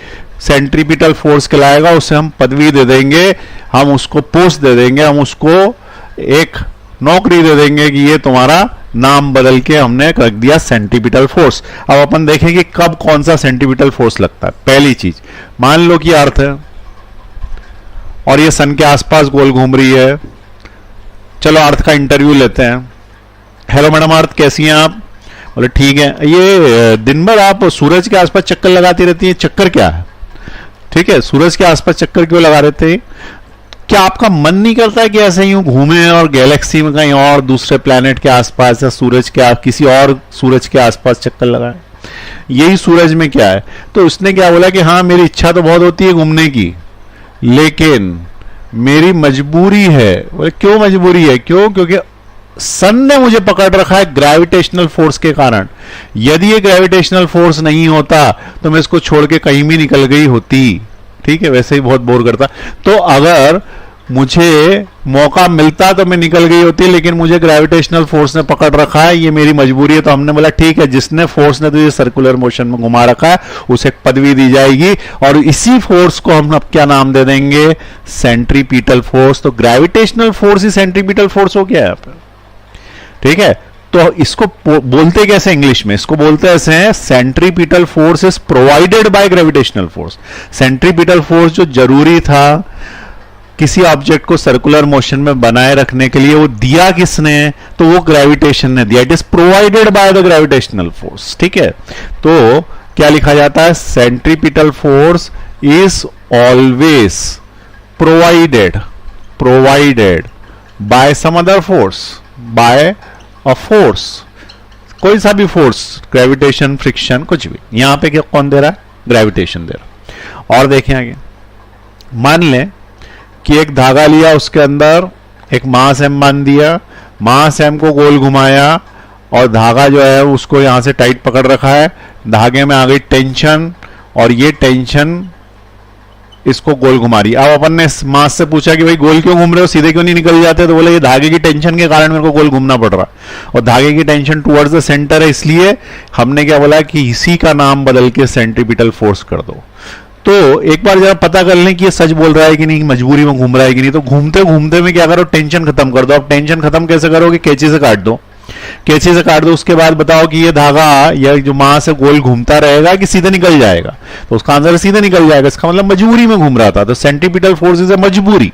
सेंट्रीपिटल फोर्स कहलाएगा। उसे हम पदवी दे देंगे, हम उसको पोस्ट दे देंगे, हम उसको एक नौकरी दे देंगे कि ये तुम्हारा नाम बदल के हमने रख दिया सेंट्रीपिटल फोर्स। अब अपन देखेंगे कब कौन सा सेंट्रीपिटल फोर्स लगता है। पहली चीज, मान लो कि अर्थ है और ये सन के आसपास गोल घूम रही है। चलो अर्थ का इंटरव्यू लेते हैं। हेलो मैडम अर्थ, कैसी हैं आप? बोले ठीक है। ये दिन भर आप सूरज के आसपास चक्कर लगाती रहती है, चक्कर क्या है? ठीक है, सूरज के आसपास चक्कर क्यों लगा रहे थे? क्या आपका मन नहीं करता है कि ऐसे यूं घूमे और गैलेक्सी में कहीं और दूसरे प्लेनेट के आसपास या सूरज के किसी और सूरज के आसपास चक्कर लगाए? यही सूरज में क्या है? तो उसने क्या बोला कि हाँ मेरी इच्छा तो बहुत होती है घूमने की, लेकिन मेरी मजबूरी है। बोले क्यों मजबूरी है? क्यों? क्योंकि सन ने मुझे पकड़ रखा है ग्रेविटेशनल फोर्स के कारण। यदि ये ग्रेविटेशनल फोर्स नहीं होता तो मैं इसको छोड़ के कहीं भी निकल गई होती। ठीक है, वैसे ही बहुत बोर करता। तो अगर मुझे मौका मिलता तो मैं निकल गई होती, लेकिन मुझे ग्रेविटेशनल फोर्स ने पकड़ रखा है, ये मेरी मजबूरी है। तो हमने बोला ठीक है, जिसने फोर्स ने तुझे सर्कुलर मोशन में घुमा रखा है उसे पदवी दी जाएगी, और इसी फोर्स को हम अब क्या नाम दे देंगे? Centripetal force. तो ग्रेविटेशनल फोर्स ही सेंट्रीपिटल फोर्स हो गया है यहाँ पे। ठीक है, तो इसको बोलते कैसे इंग्लिश में? इसको बोलते ऐसे हैं, centripetal force is provided by gravitational force. Centripetal force जो जरूरी था किसी ऑब्जेक्ट को सर्कुलर मोशन में बनाए रखने के लिए, वो दिया किसने? तो वो ग्रेविटेशन ने दिया। It is provided by the gravitational force. ठीक है, तो क्या लिखा जाता है? Centripetal force is always provided by some other force, by a force, कोई सा भी फोर्स, ग्रेविटेशन, फ्रिक्शन, कुछ भी। यहां पे क्या कौन दे रहा है? ग्रेविटेशन दे रहा। और देखें आगे, मान लें कि एक धागा लिया, उसके अंदर एक मास एम बांध दिया, मास एम को गोल घुमाया और धागा जो है उसको यहां से टाइट पकड़ रखा है। धागे में आ गई टेंशन और ये टेंशन इसको गोल घुमा रही। अब अपन ने मास से पूछा कि भाई गोल क्यों घूम रहे हो, सीधे क्यों नहीं निकल जाते? तो बोले ये धागे की टेंशन के कारण मेरे को गोल घूमना पड़ रहा, और धागे की टेंशन टुवर्ड्स द सेंटर है, इसलिए हमने क्या बोला कि इसी का नाम बदल के सेंट्रीपिटल फोर्स कर दो। तो एक बार जरा पता कर लें कि ये सच बोल रहा है कि नहीं, मजबूरी में घूम रहा है कि नहीं। तो घूमते घूमते में क्या करो? टेंशन खत्म कर दो। अब टेंशन खत्म कैसे करोगे? कैंची से काट दो। कैंची से काट दो, उसके बाद बताओ कि ये धागा या जो वहां से गोल घूमता रहेगा कि सीधे निकल जाएगा, तो उसका आंसर सीधे निकल जाएगा। इसका मतलब मजबूरी में घूम रहा था, तो सेंट्रीपिटल फोर्स इज ए मजबूरी,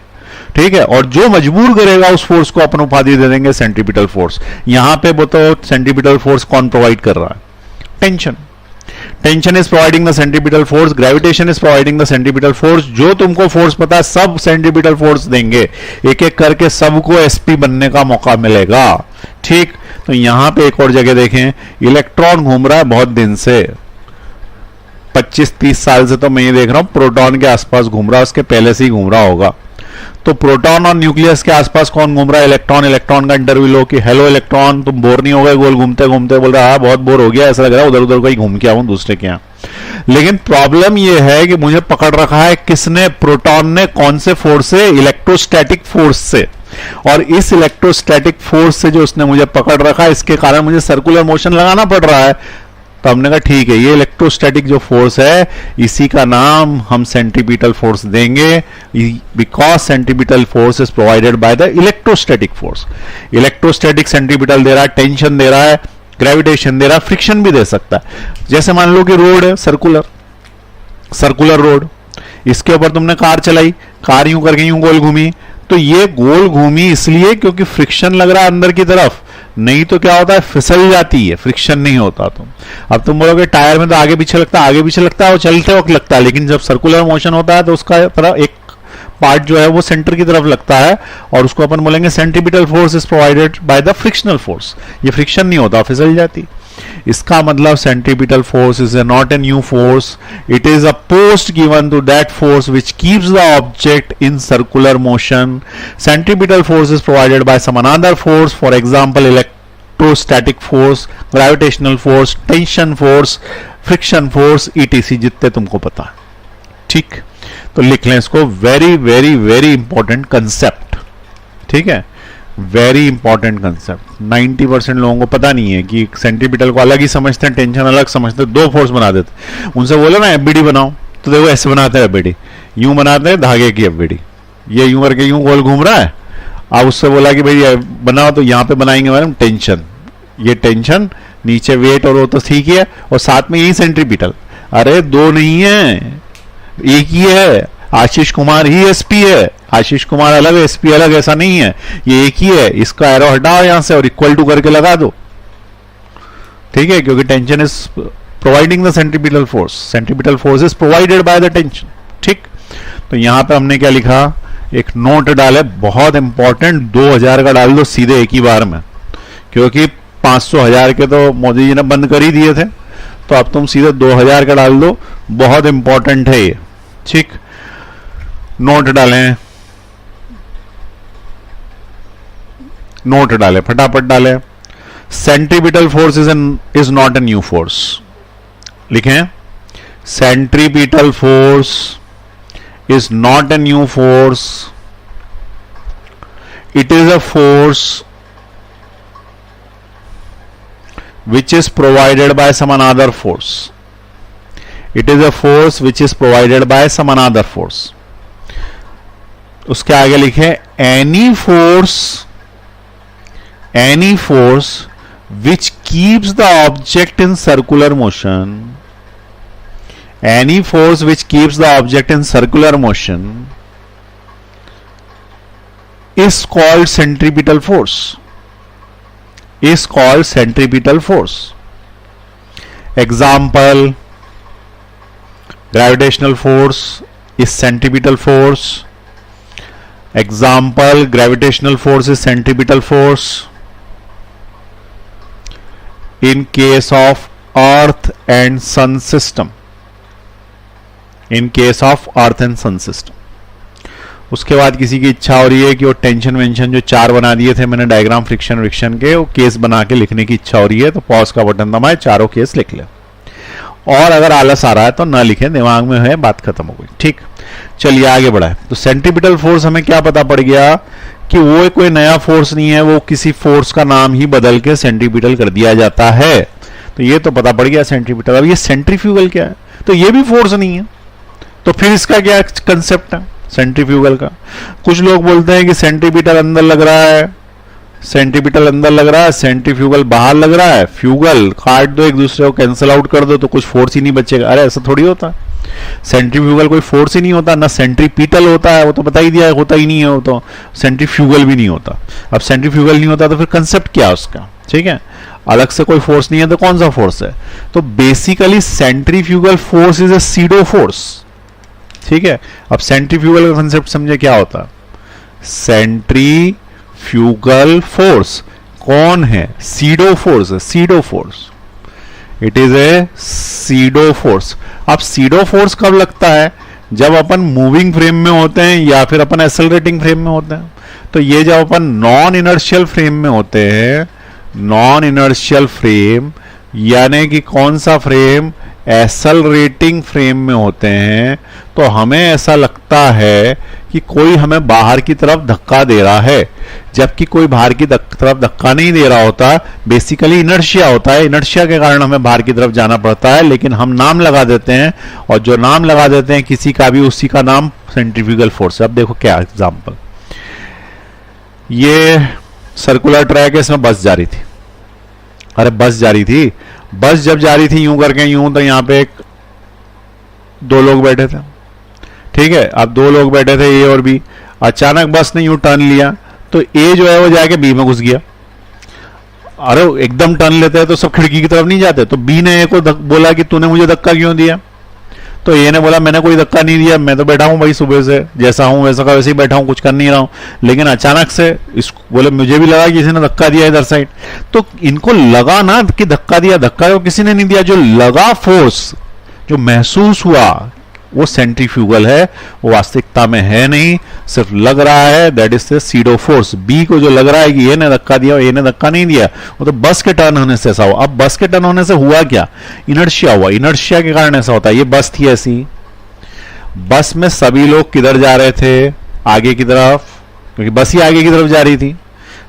ठीक है। और जो मजबूर करेगा उस फोर्स को अपन उपाधि दे देंगे सेंट्रीपिटल फोर्स। यहां पे बताओ सेंट्रीपिटल फोर्स कौन प्रोवाइड कर रहा है? Tension. Tension is providing the centripetal force, gravitation is providing the centripetal force. जो तुमको फोर्स पता है सब सेंट्रीपिटल फोर्स देंगे, एक एक करके सबको एसपी बनने का मौका मिलेगा, ठीक। तो यहां पे एक और जगह देखें, इलेक्ट्रॉन घूम रहा है बहुत दिन से, 25-30 साल से तो मैं ये देख रहा हूं प्रोटॉन के आसपास घूम रहा है, उसके पहले से ही घूम रहा होगा। तो प्रोटॉन और न्यूक्लियस के आसपास कौन घूम रहा है? इलेक्ट्रॉन। इलेक्ट्रॉन का इंटरव्यू लो कि हेलो इलेक्ट्रॉन, तुम बोर नहीं हो गए गोल घूमते घूमते? बोल रहा है बहुत बोर हो गया, ऐसा लग रहा है उधर उधर कहीं घूम के आऊं दूसरे के यहाँ। लेकिन प्रॉब्लम यह है कि मुझे पकड़ रखा है किसने? प्रोटॉन ने। कौन से फोर्स से? इलेक्ट्रोस्टैटिक फोर्स से। और इस इलेक्ट्रोस्टैटिक फोर्स से जो उसने मुझे पकड़ रखा है, इसके कारण मुझे सर्कुलर मोशन लगाना पड़ रहा है। तो हमने कहा ठीक है, ये इलेक्ट्रोस्टैटिक जो फोर्स है इसी का नाम हम सेंट्रीपिटल फोर्स देंगे, because centripetal force is provided by the electrostatic force. Electrostatic centripetal दे रहा है, टेंशन दे रहा है, ग्रेविटेशन दे रहा है, फ्रिक्शन भी दे सकता है। जैसे मान लो कि रोड है, सर्कुलर रोड, इसके ऊपर तुमने कार चलाई, कार यूं करके यूं गोल घूमी, तो ये गोल घूमी इसलिए क्योंकि फ्रिक्शन लग रहा है अंदर की तरफ, नहीं तो क्या होता है फिसल जाती है, फ्रिक्शन नहीं होता। अब तुम बोलोगे टायर में तो आगे पीछे लगता है, आगे पीछे लगता है वो चलते वक्त लगता है, लेकिन जब सर्कुलर मोशन होता है तो उसका तरफ एक पार्ट जो है वो सेंटर की तरफ लगता है, और उसको अपन बोलेंगे centripetal force is provided by the frictional force. ये फ्रिक्शन नहीं होता, फिसल जाती। इसका मतलब centripetal force is not a new force, it is a post given to that force which keeps the object in circular motion. Centripetal force is provided by some another force, for example electrostatic force, gravitational force, tension force, friction force, ETC, जितने तुमको पता है, ठीक। तो लिख लें इसको, very very very important concept, ठीक है, वेरी इंपॉर्टेंट कंसेप्ट। 90% लोगों को पता नहीं है कि सेंट्रीपिटल को अलग ही समझते हैं, टेंशन अलग समझते हैं, दो फोर्स बना देते। उनसे बोलो ना एफबीडी बनाओ, तो देखो ऐसे बनाते हैं एफबीडी, यूं बनाते हैं धागे की एफबीडी, ये यूं करके यूं गोल घूम रहा है। अब उससे बोला कि भाई बनाओ, तो यहां पे बनाएंगे मैडम टेंशन, ये टेंशन, नीचे वेट और वो तो ठीक है, और साथ में यही सेंट्रीपिटल। अरे दो नहीं है, एक ही है, आशीष कुमार ही एसपी है, आशीष कुमार अलग है, एसपी अलग, ऐसा नहीं है, ये एक ही है। इसका एरो हटाओ यहां से और इक्वल टू करके लगा दो, ठीक है, क्योंकि tension is providing the centripetal force, centripetal force is provided by the tension, ठीक। तो यहां पे हमने क्या लिखा, एक नोट डाले, बहुत इंपॉर्टेंट, 2000 का डाल दो सीधे एक ही बार में, क्योंकि 500-1000 के तो मोदी जी ने बंद कर ही दिए थे, तो अब तुम सीधे 2000 का डाल दो, बहुत इंपॉर्टेंट है ये, ठीक। नोट डालें, नोट डालें, फटाफट डालें। Centripetal force is not a new force, लिखें, centripetal force is not a new force, it is a force which is provided by some another force. It is a force which is provided by some another force. उसके आगे लिखे any force which keeps the object in circular motion, any force which keeps the object in circular motion is called centripetal force, is called centripetal force. Example, gravitational force is centripetal force. Example, gravitational force is centripetal force in case of earth and sun system, in case of earth and sun system. उसके बाद किसी की इच्छा हो रही है कि वो टेंशन वेंशन जो 4 बना दिए थे मैंने डायग्राम फ्रिक्शन विक्शन के, वो केस बना के लिखने की इच्छा हो रही है, तो पॉज का बटन दबाएं, चारों केस लिख ले। और अगर आलस आ रहा है तो ना लिखें, दिमाग में है, बात खत्म हो गई, ठीक। चलिए आगे बढ़ाए। तो सेंट्रीपिटल फोर्स हमें क्या पता पड़ गया कि वो कोई नया फोर्स नहीं है, वो किसी फोर्स का नाम ही बदल के सेंट्रीपिटल कर दिया जाता है। तो ये तो पता पड़ गया सेंट्रीपिटल। अब ये सेंट्रीफ्यूगल क्या है, तो ये भी फोर्स नहीं है, तो फिर इसका क्या कंसेप्ट है सेंट्रीफ्यूगल का। कुछ लोग बोलते हैं कि सेंट्रीपिटल अंदर लग रहा है सेंट्रीपिटल अंदर लग रहा है, सेंट्रीफ्यूगल बाहर लग रहा है, फ्यूगल काट दो, एक दूसरे को कैंसिल आउट कर दो तो कुछ फोर्स ही नहीं बचेगा। अरे ऐसा थोड़ी होता है, सेंट्रीफ्यूगल कोई फोर्स ही नहीं होता, ना सेंट्रीपिटल होता है, वो तो बता ही दिया है, होता ही नहीं है वो तो। सेंट्रीफ्यूगल भी नहीं होता। अब सेंट्रीफ्यूगल नहीं होता तो फिर कंसेप्ट क्या है उसका, ठीक है, अलग से कोई फोर्स नहीं है तो कौन सा फोर्स है? तो basically centrifugal force is a SIDO force, ठीक है। अब सेंट्रीफ्यूगल का कंसेप्ट समझे क्या होता है? सेंट्रीफ्यूगल फोर्स कौन है? सीडो फोर्स है, SIDO force, it is a SIDO force. अब सीडो फोर्स कब लगता है? जब अपन मूविंग फ्रेम में होते हैं या फिर अपन एक्सेलरेटिंग फ्रेम में होते हैं। तो ये जब अपन नॉन इनर्शियल फ्रेम में होते हैं, नॉन इनर्शियल फ्रेम यानी कि कौन सा फ्रेम? एक्सेलरेटिंग फ्रेम में होते हैं, तो हमें ऐसा लगता है कि कोई हमें बाहर की तरफ धक्का दे रहा है, जबकि कोई बाहर की तरफ धक्का नहीं दे रहा होता। बेसिकली इनर्शिया होता है, इनर्शिया के कारण हमें बाहर की तरफ जाना पड़ता है, लेकिन हम नाम लगा देते हैं, और जो नाम लगा देते हैं किसी का भी, उसी का नाम सेंट्रीफ्यूगल फोर्स है। अब देखो क्या एग्जांपल, ये सर्कुलर ट्रैक है, इसमें बस जा रही थी। अरे बस जा रही थी, बस जब जा रही थी यूं करके यूं, तो यहां पे दो लोग बैठे थे, ठीक है। अब दो लोग बैठे थे ए और बी, अचानक बस ने यूं टर्न लिया तो ए जो है वो जाके बी में घुस गया। अरे एकदम टर्न लेते हैं तो सब खिड़की की तरफ नहीं जाते, तो बी ने ए को बोला कि तूने मुझे धक्का क्यों दिया? तो ए ने बोला मैंने कोई धक्का नहीं दिया, मैं तो बैठा हूं भाई, सुबह से जैसा हूं वैसा का वैसे ही बैठा हूं, कुछ कर नहीं रहा हूं। लेकिन अचानक से इसको बोले मुझे भी लगा कि किसी ने धक्का दिया इधर साइड। तो इनको लगा ना कि धक्का दिया, धक्का तो किसी ने नहीं दिया, जो लगा फोर्स, जो महसूस हुआ वो सेंट्रीफ्यूगल है, वो वास्तविकता में है नहीं, सिर्फ लग रहा है, that is the pseudo force. B को जो लग रहा है कि ये ने धक्का दिया, ये ने धक्का नहीं दिया, वो तो बस के टर्न होने से ऐसा हुआ। अब बस के टर्न होने से हुआ क्या? इनर्शिया हुआ, इनर्शिया के कारण ऐसा होता है। ये बस थी ऐसी, बस में सभी लोग किधर जा रहे थे? आगे की तरफ, क्योंकि बस ही आगे की तरफ जा रही थी,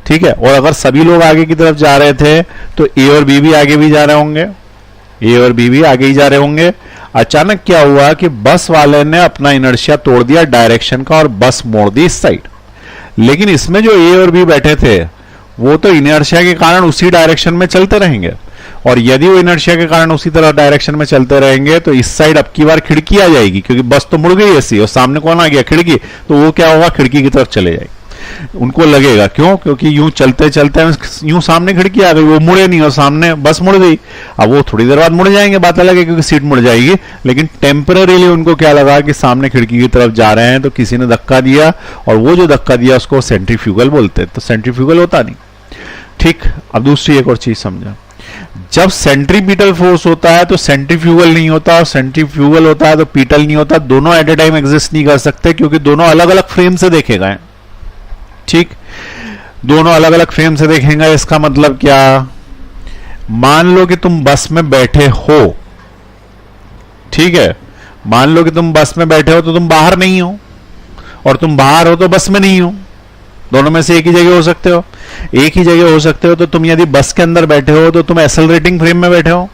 ठीक है। और अगर सभी लोग आगे की तरफ जा रहे थे तो ए और बी भी आगे भी जा रहे होंगे, ए और बी भी आगे ही जा रहे होंगे। अचानक क्या हुआ कि बस वाले ने अपना इनर्शिया तोड़ दिया डायरेक्शन का, और बस मोड़ दी इस साइड। लेकिन इसमें जो ए और बी बैठे थे वो तो इनर्शिया के कारण उसी डायरेक्शन में चलते रहेंगे, और यदि वो इनर्शिया के कारण उसी तरह डायरेक्शन में चलते रहेंगे तो इस साइड अब की बार खिड़की आ जाएगी, क्योंकि बस तो मुड़ गई ऐसी, और सामने कौन आ गया? खिड़की। तो वो क्या होगा? खिड़की की तरफ चले जाएगी। उनको लगेगा क्यों? क्योंकि यूं चलते चलते यूं सामने खिड़की आ गई, वो मुड़े नहीं और सामने बस मुड़ गई। अब वो थोड़ी देर बाद मुड़ जाएंगे, बात अलग है, क्योंकि सीट मुड़ जाएगी। लेकिन टेम्पररीली उनको क्या लगा कि सामने खिड़की की तरफ जा रहे हैं, तो किसी ने धक्का दिया, और वो जो धक्का दिया उसको सेंट्रीफ्यूगल बोलते हैं। तो सेंट्रीफ्यूगल होता नहीं, ठीक। अब दूसरी एक और चीज समझा, जब सेंट्रीपिटल फोर्स होता है तो सेंट्रीफ्यूगल नहीं होता, और सेंट्रीफ्यूगल होता है तो पीटल नहीं होता। दोनों एट ए टाइम एग्जिस्ट नहीं कर सकते, क्योंकि दोनों अलग अलग फ्रेम से देखे गए, ठीक। दोनों अलग अलग फ्रेम से देखेंगे। इसका मतलब क्या? मान लो कि तुम बस में बैठे हो, ठीक है, मान लो कि तुम बस में बैठे हो तो तुम बाहर नहीं हो, और तुम बाहर हो तो बस में नहीं हो। दोनों में से एक ही जगह हो सकते हो, एक ही जगह हो सकते हो। तो तुम यदि बस के अंदर बैठे हो तो तुम एक्सेलरेटिंग फ्रेम में बैठे हो,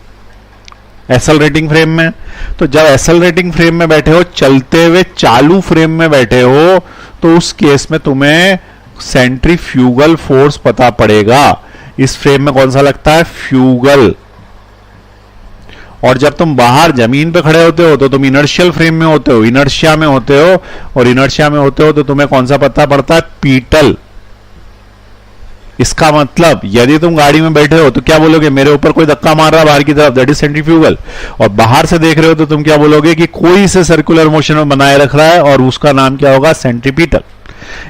एक्सेलरेटिंग फ्रेम में। तो जब एक्सेलरेटिंग फ्रेम में बैठे हो, चलते हुए चालू फ्रेम में बैठे हो, तो उस केस में तुम्हें सेंट्रीफ्यूगल फोर्स पता पड़ेगा। इस फ्रेम में कौन सा लगता है? फ्यूगल। और जब तुम बाहर जमीन पे खड़े होते हो तो तुम इनर्शियल फ्रेम में होते हो, इनर्शिया में होते हो, और इनर्शिया में होते हो तो तुम्हें कौन सा पता पड़ता है? पीटल। इसका मतलब यदि तुम गाड़ी में बैठे हो तो क्या बोलोगे? मेरे ऊपर कोई धक्का मार रहा है बाहर की तरफ, दैट इज सेंट्रीफ्यूगल। और बाहर से देख रहे हो तो तुम क्या बोलोगे? कि कोई इसे सर्कुलर मोशन में बनाए रख रहा है, और उसका नाम क्या होगा? सेंट्रीपिटल।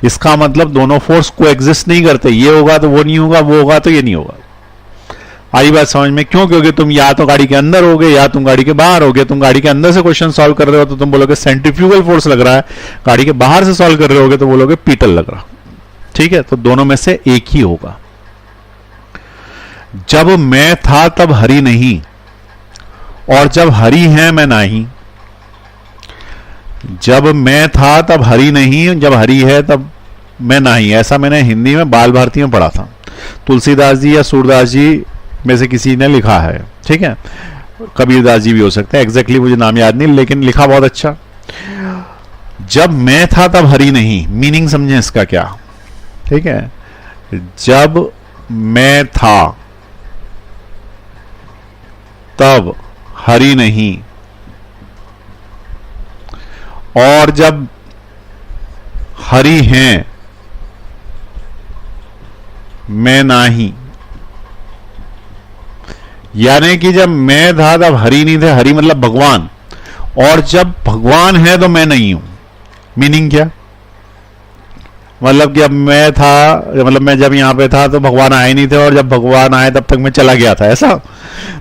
इसका मतलब दोनों फोर्स को एग्जिस्ट नहीं करते, ये होगा तो वो नहीं होगा, वो होगा तो ये नहीं होगा। आई बात समझ में? क्यों? क्योंकि तुम या तो गाड़ी के अंदर होगे या तुम गाड़ी के बाहर होगे। तुम गाड़ी के अंदर से क्वेश्चन सॉल्व कर रहे हो तो तुम बोलोगे सेंट्रीफ्यूगल फोर्स लग रहा है, गाड़ी के बाहर से सॉल्व कर रहे होगे तो बोलोगे पीटल लग रहा, ठीक है। तो दोनों में से एक ही होगा। जब मैं था तब हरि नहीं, और जब हरि है मैं नहीं। जब मैं था तब हरि नहीं, जब हरि है तब मैं नहीं। ऐसा मैंने हिंदी में बाल भारती में पढ़ा था, तुलसीदास जी या सूरदास जी में से किसी ने लिखा है, ठीक है। कबीरदास जी भी हो सकते हैं, एग्जैक्टली मुझे नाम याद नहीं, लेकिन लिखा बहुत अच्छा। जब मैं था तब हरि नहीं, मीनिंग समझे इसका क्या, ठीक है। जब मैं था तब हरि नहीं, और जब हरि हैं मैं नाही। यानी कि जब मैं था तब हरि नहीं थे, हरि मतलब भगवान, और जब भगवान है तो मैं नहीं हूं। मीनिंग क्या? मतलब कि अब मैं था, मतलब मैं जब यहां पे था तो भगवान आए नहीं थे, और जब भगवान आए तब तक मैं चला गया था, ऐसा?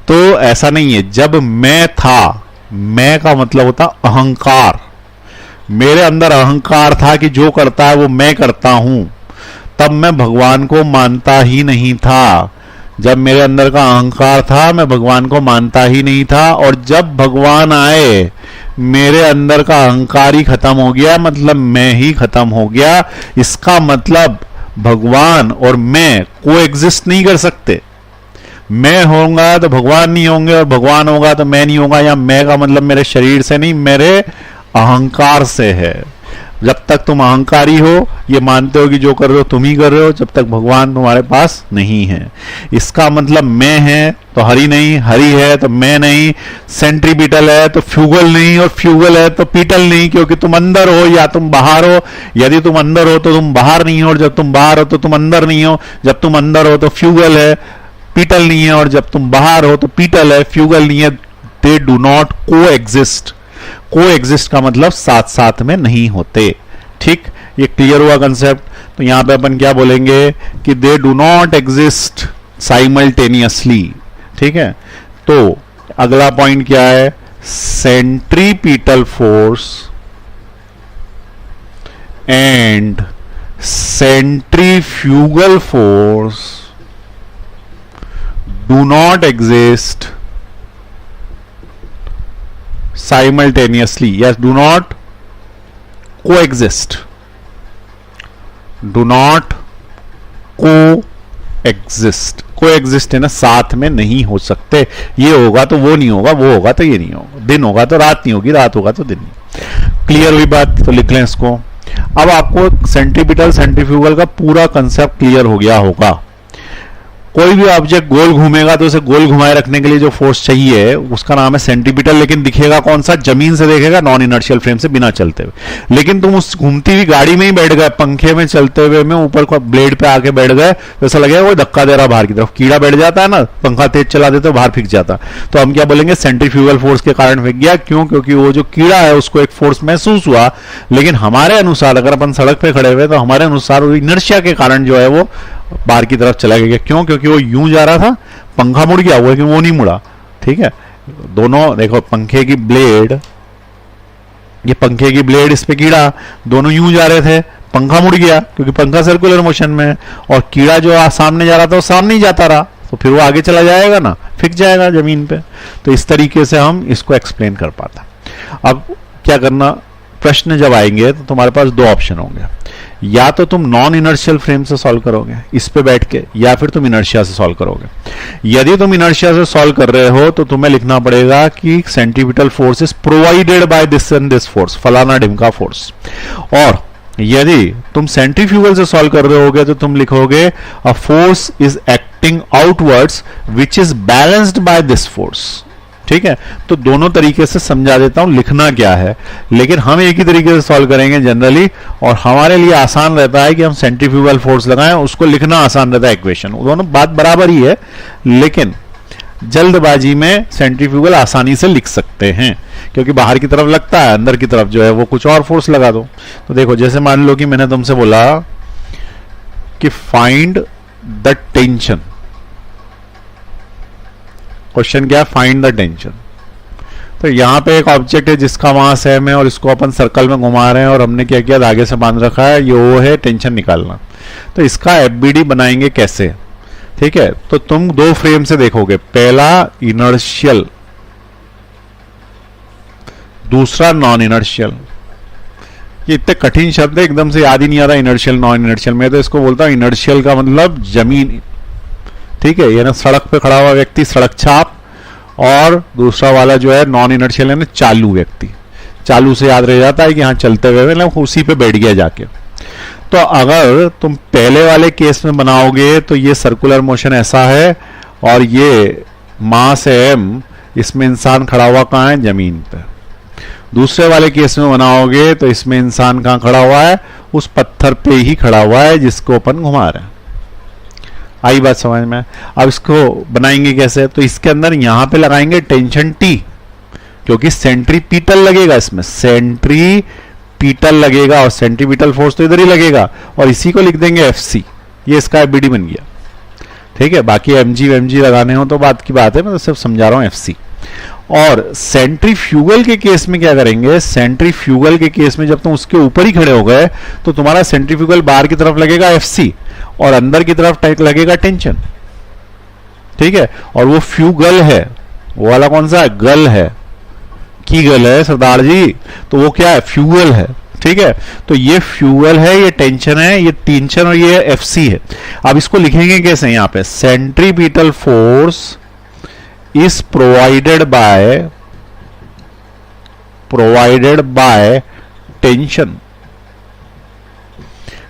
तो ऐसा नहीं है। जब मैं था, मैं का मतलब होता अहंकार, मेरे अंदर अहंकार था कि जो करता है वो मैं करता हूं, तब मैं भगवान को मानता ही नहीं था। जब मेरे अंदर का अहंकार था मैं भगवान को मानता ही नहीं था, और जब भगवान आए मेरे अंदर का अहंकार ही खत्म हो गया, मतलब मैं ही खत्म हो गया। इसका मतलब भगवान और मैं कोएग्जिस्ट नहीं कर सकते। मैं होऊंगा तो भगवान नहीं होंगे, और भगवान होगा तो मैं नहीं होगा। या मैं का मतलब मेरे शरीर से नहीं, मेरे अहंकार से है। जब तक तुम अहंकारी हो, ये मानते हो कि जो कर रहे हो तुम ही कर रहे हो, जब तक भगवान तुम्हारे पास नहीं है। इसका मतलब मैं है तो हरि नहीं, हरि है तो मैं नहीं, सेंट्रीपिटल है तो फ्यूगल नहीं, और फ्यूगल है तो पीटल नहीं, क्योंकि तुम अंदर हो या तुम बाहर हो। यदि तुम अंदर हो तो तुम बाहर नहीं हो, और जब तुम बाहर हो तो तुम अंदर नहीं हो। जब तुम अंदर हो तो फ्यूगल है, पीटल नहीं है, और जब तुम बाहर हो तो पीटल है, फ्यूगल नहीं है। दे डू नॉट को एग्जिस्ट। को एग्जिस्ट का मतलब साथ साथ में नहीं होते। ठीक, ये क्लियर हुआ कंसेप्ट? तो यहां पे अपन क्या बोलेंगे कि they do not exist simultaneously. ठीक है, तो अगला पॉइंट क्या है? Centripetal force and centrifugal force do not exist simultaneously. Yes, do not coexist. Do not coexist. coexist है ना, साथ में नहीं हो सकते। ये होगा तो वो नहीं होगा, वो होगा तो ये नहीं होगा, दिन होगा तो रात नहीं होगी, रात होगा तो दिन नहीं। क्लियर हुई बात? तो लिख लें इसको। अब आपको सेंट्रीपिटल सेंट्रीफ्यूगल का पूरा कंसेप्ट क्लियर हो गया होगा। कोई भी ऑब्जेक्ट गोल घूमेगा तो उसे गोल घुमाए रखने के लिए जो फोर्स चाहिए उसका नाम है सेंट्रीपिटल। लेकिन दिखेगा कौन सा? जमीन से देखेगा, नॉन इनर्शियल फ्रेम से, बिना चलते हुए। लेकिन तुम उस घूमती हुई गाड़ी में ही बैठ गए, पंखे में चलते हुए में ऊपर को ब्लेड पे आके बैठ गए, तो ऐसा लगेगा कोई धक्का दे रहा बाहर की तरफ। कीड़ा बैठ जाता है ना, पंखा तेज चला देते तो बाहर फेंक जाता। तो हम क्या बोलेंगे? सेंट्रीफ्यूगल फोर्स के कारण फेंक गया। क्यों? क्योंकि वो जो कीड़ा है उसको एक फोर्स महसूस हुआ, लेकिन हमारे अनुसार, अगर अपन सड़क पे खड़े हुए तो हमारे अनुसार इनर्शिया के कारण जो है वो बाहर की तरफ चला गया। क्यों? क्योंकि वो यूं जा रहा था, पंखा मुड़ गया, वो नहीं मुड़ा। ठीक है, दोनों देखो, पंखे की ब्लेड, ये पंखे की ब्लेड, इस पे कीड़ा, दोनों यूं जा रहे थे, पंखा मुड़ गया क्योंकि पंखा सर्कुलर मोशन में है, और कीड़ा जो सामने जा रहा था वो सामने ही जाता रहा, तो फिर वो आगे चला जाएगा ना, फिक जाएगा जमीन पे। तो इस तरीके से हम इसको एक्सप्लेन कर पाता। अब क्या करना, प्रश्न जब आएंगे तो तुम्हारे पास दो ऑप्शन होंगे, या तो तुम नॉन इनर्शियल फ्रेम से सॉल्व करोगे इस पे बैठ के, या फिर तुम इनर्शिया से सॉल्व करोगे। यदि तुम इनर्शिया से सॉल्व कर रहे हो तो तुम्हें लिखना पड़ेगा कि centripetal force is provided by this and this force, फलाना ढिमका फोर्स। और यदि तुम सेंट्रीफ्यूगल से सॉल्व कर रहे होगे तो तुम लिखोगे a force is acting outwards which is balanced by this force. ठीक है, तो दोनों तरीके से समझा देता हूं लिखना क्या है, लेकिन हम एक ही तरीके से सॉल्व करेंगे जनरली, और हमारे लिए आसान रहता है कि हम सेंट्रीफ्यूगल फोर्स लगाएं, उसको लिखना आसान रहता है इक्वेशन। दोनों बात बराबर ही है, लेकिन जल्दबाजी में सेंट्रीफ्यूगल आसानी से लिख सकते हैं क्योंकि बाहर की तरफ लगता है, अंदर की तरफ जो है वो कुछ और फोर्स लगा दो। तो देखो, जैसे मान लो कि मैंने तुमसे बोला कि फाइंड द टेंशन, क्वेश्चन क्या है? Find the tension. तो यहां पे एक ऑब्जेक्ट है जिसका मास m है, और इसको अपन सर्कल में घुमा रहे हैं, और हमने क्या किया, धागे से बांध रखा है, ये वो है टेंशन निकालना। तो इसका एफबीडी बनाएंगे कैसे? ठीक है, तो तुम दो फ्रेम से देखोगे, पहला इनर्शियल, दूसरा नॉन इनर्शियल। ये इतने कठिन शब्द है, एकदम से याद ही नहीं आता इनर्शियल नॉन इनर्शियल। मैं तो इसको बोलता हूं इनर्शियल का मतलब जमीन, ठीक है, यानी सड़क पे खड़ा हुआ व्यक्ति, सड़क छाप, और दूसरा वाला जो है नॉन इनर्शियल यानी चालू व्यक्ति। चालू से याद रह जाता है कि हाँ चलते हुए, मतलब उसी पे बैठ गया जाके। तो अगर तुम पहले वाले केस में बनाओगे तो ये सर्कुलर मोशन ऐसा है और ये मास है m, इसमें इंसान खड़ा हुआ कहाँ है, जमीन पे। दूसरे वाले केस में बनाओगे तो इसमें इंसान कहाँ खड़ा हुआ है, उस पत्थर पे ही खड़ा हुआ है जिसको अपन घुमा रहे हैं। आई बात समझ में। अब इसको बनाएंगे कैसे, तो इसके अंदर यहां पे लगाएंगे टेंशन T, क्योंकि सेंट्रीपिटल लगेगा, इसमें सेंट्रीपिटल लगेगा और सेंट्रीपिटल फोर्स तो इधर ही लगेगा, और इसी को लिख देंगे FC। ये इसका FBD बन गया, ठीक है। बाकी MG लगाने हो तो बात की बात है, मैं तो सिर्फ समझा रहा हूं FC। और सेंट्रीफ्यूगल के केस में क्या करेंगे, सेंट्रीफ्यूगल के केस में जब तुम उसके ऊपर ही खड़े हो गए तो तुम्हारा सेंट्रीफ्यूगल बाहर की तरफ लगेगा FC और अंदर की तरफ लगेगा टेंशन, ठीक है। और वो फ्यूगल है, वो वाला कौन सा है, गल है, की गल है सरदार जी, तो वो क्या है, फ्यूगल है, ठीक है। तो ये फ्यूगल है, ये टेंशन है, ये टेंशन और ये FC है। अब इसको लिखेंगे कैसे, यहां पे centripetal force is provided by tension।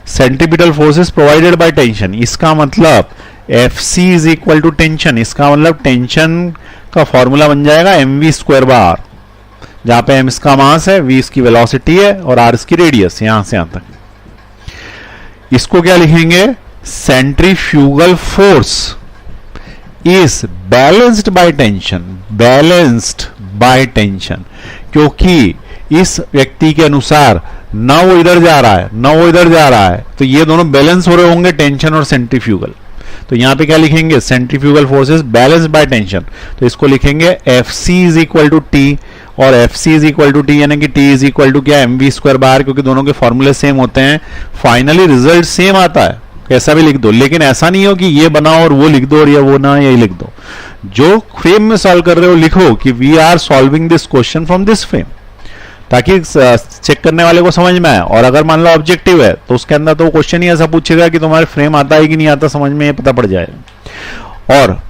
Centripetal force is provided by tension, इसका मतलब FC is equal to tension. इसका मतलब टेंशन का फॉर्मूला बन जाएगा mv²/r, जहां पे m इसका मास है, v इसकी वेलोसिटी है और r इसकी रेडियस, यहां से यहां तक। इसको क्या लिखेंगे, centrifugal force is balanced by tension, balanced by tension, क्योंकि इस व्यक्ति के अनुसार ना वो इधर जा रहा है ना वो इधर जा रहा है, तो ये दोनों बैलेंस हो रहे होंगे, टेंशन और सेंट्रीफ्यूगल। तो यहां पे क्या लिखेंगे, centrifugal force is balanced by tension, तो इसको लिखेंगे FC is equal to T, और FC is equal to T यानी कि T इज इक्वल टू क्या, mv²/r, क्योंकि दोनों के फॉर्मूले सेम होते हैं, फाइनली रिजल्ट सेम आता है, कैसा भी लिख दो। लेकिन ऐसा नहीं हो कि ये बनाओ और वो लिख दो और ये वो ना यही लिख दो। जो फ्रेम में सॉल्व कर रहे हो लिखो कि we are solving this question from this frame, ताकि चेक करने वाले को समझ में आए। और अगर मान लो ऑब्जेक्टिव है तो उसके अंदर तो क्वेश्चन ही ऐसा पूछेगा कि तुम्हारे फ्रेम आता है कि नहीं आता समझ में, ये पता पड़ जाएगा। और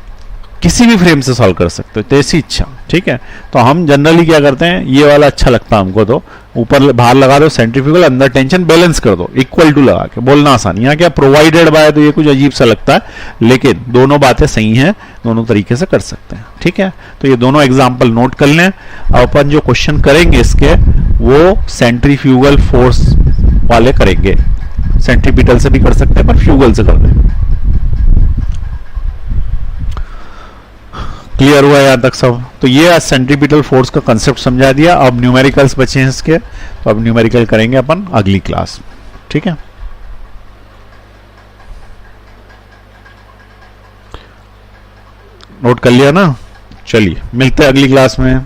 किसी भी फ्रेम से सॉल्व कर सकते हो, जैसी इच्छा, ठीक है। तो हम जनरली क्या करते हैं, ये वाला अच्छा लगता है हमको, तो ऊपर बाहर लगा दो सेंट्रीफ्यूगल, अंदर टेंशन, बैलेंस कर दो, इक्वल टू लगा के, बोलना आसान। यहाँ क्या प्रोवाइडेड बाय, तो ये कुछ अजीब सा लगता है, लेकिन दोनों बातें सही हैं, दोनों तरीके से कर सकते हैं, ठीक है। तो ये दोनों एग्जाम्पल नोट कर लें। अब अपन जो क्वेश्चन करेंगे इसके, वो सेंट्रीफ्यूगल फोर्स वाले करेंगे, सेंट्रीपिटल से भी कर सकते हैं पर फ्यूगल से कर देंगे। क्लियर हुआ यहां तक सब। तो ये आज सेंट्रीपिटल फोर्स का कंसेप्ट समझा दिया। अब न्यूमेरिकल्स बचे हैं इसके, तो अब न्यूमेरिकल करेंगे अपन अगली क्लास, ठीक है। नोट कर लिया ना, चलिए मिलते हैं अगली क्लास में।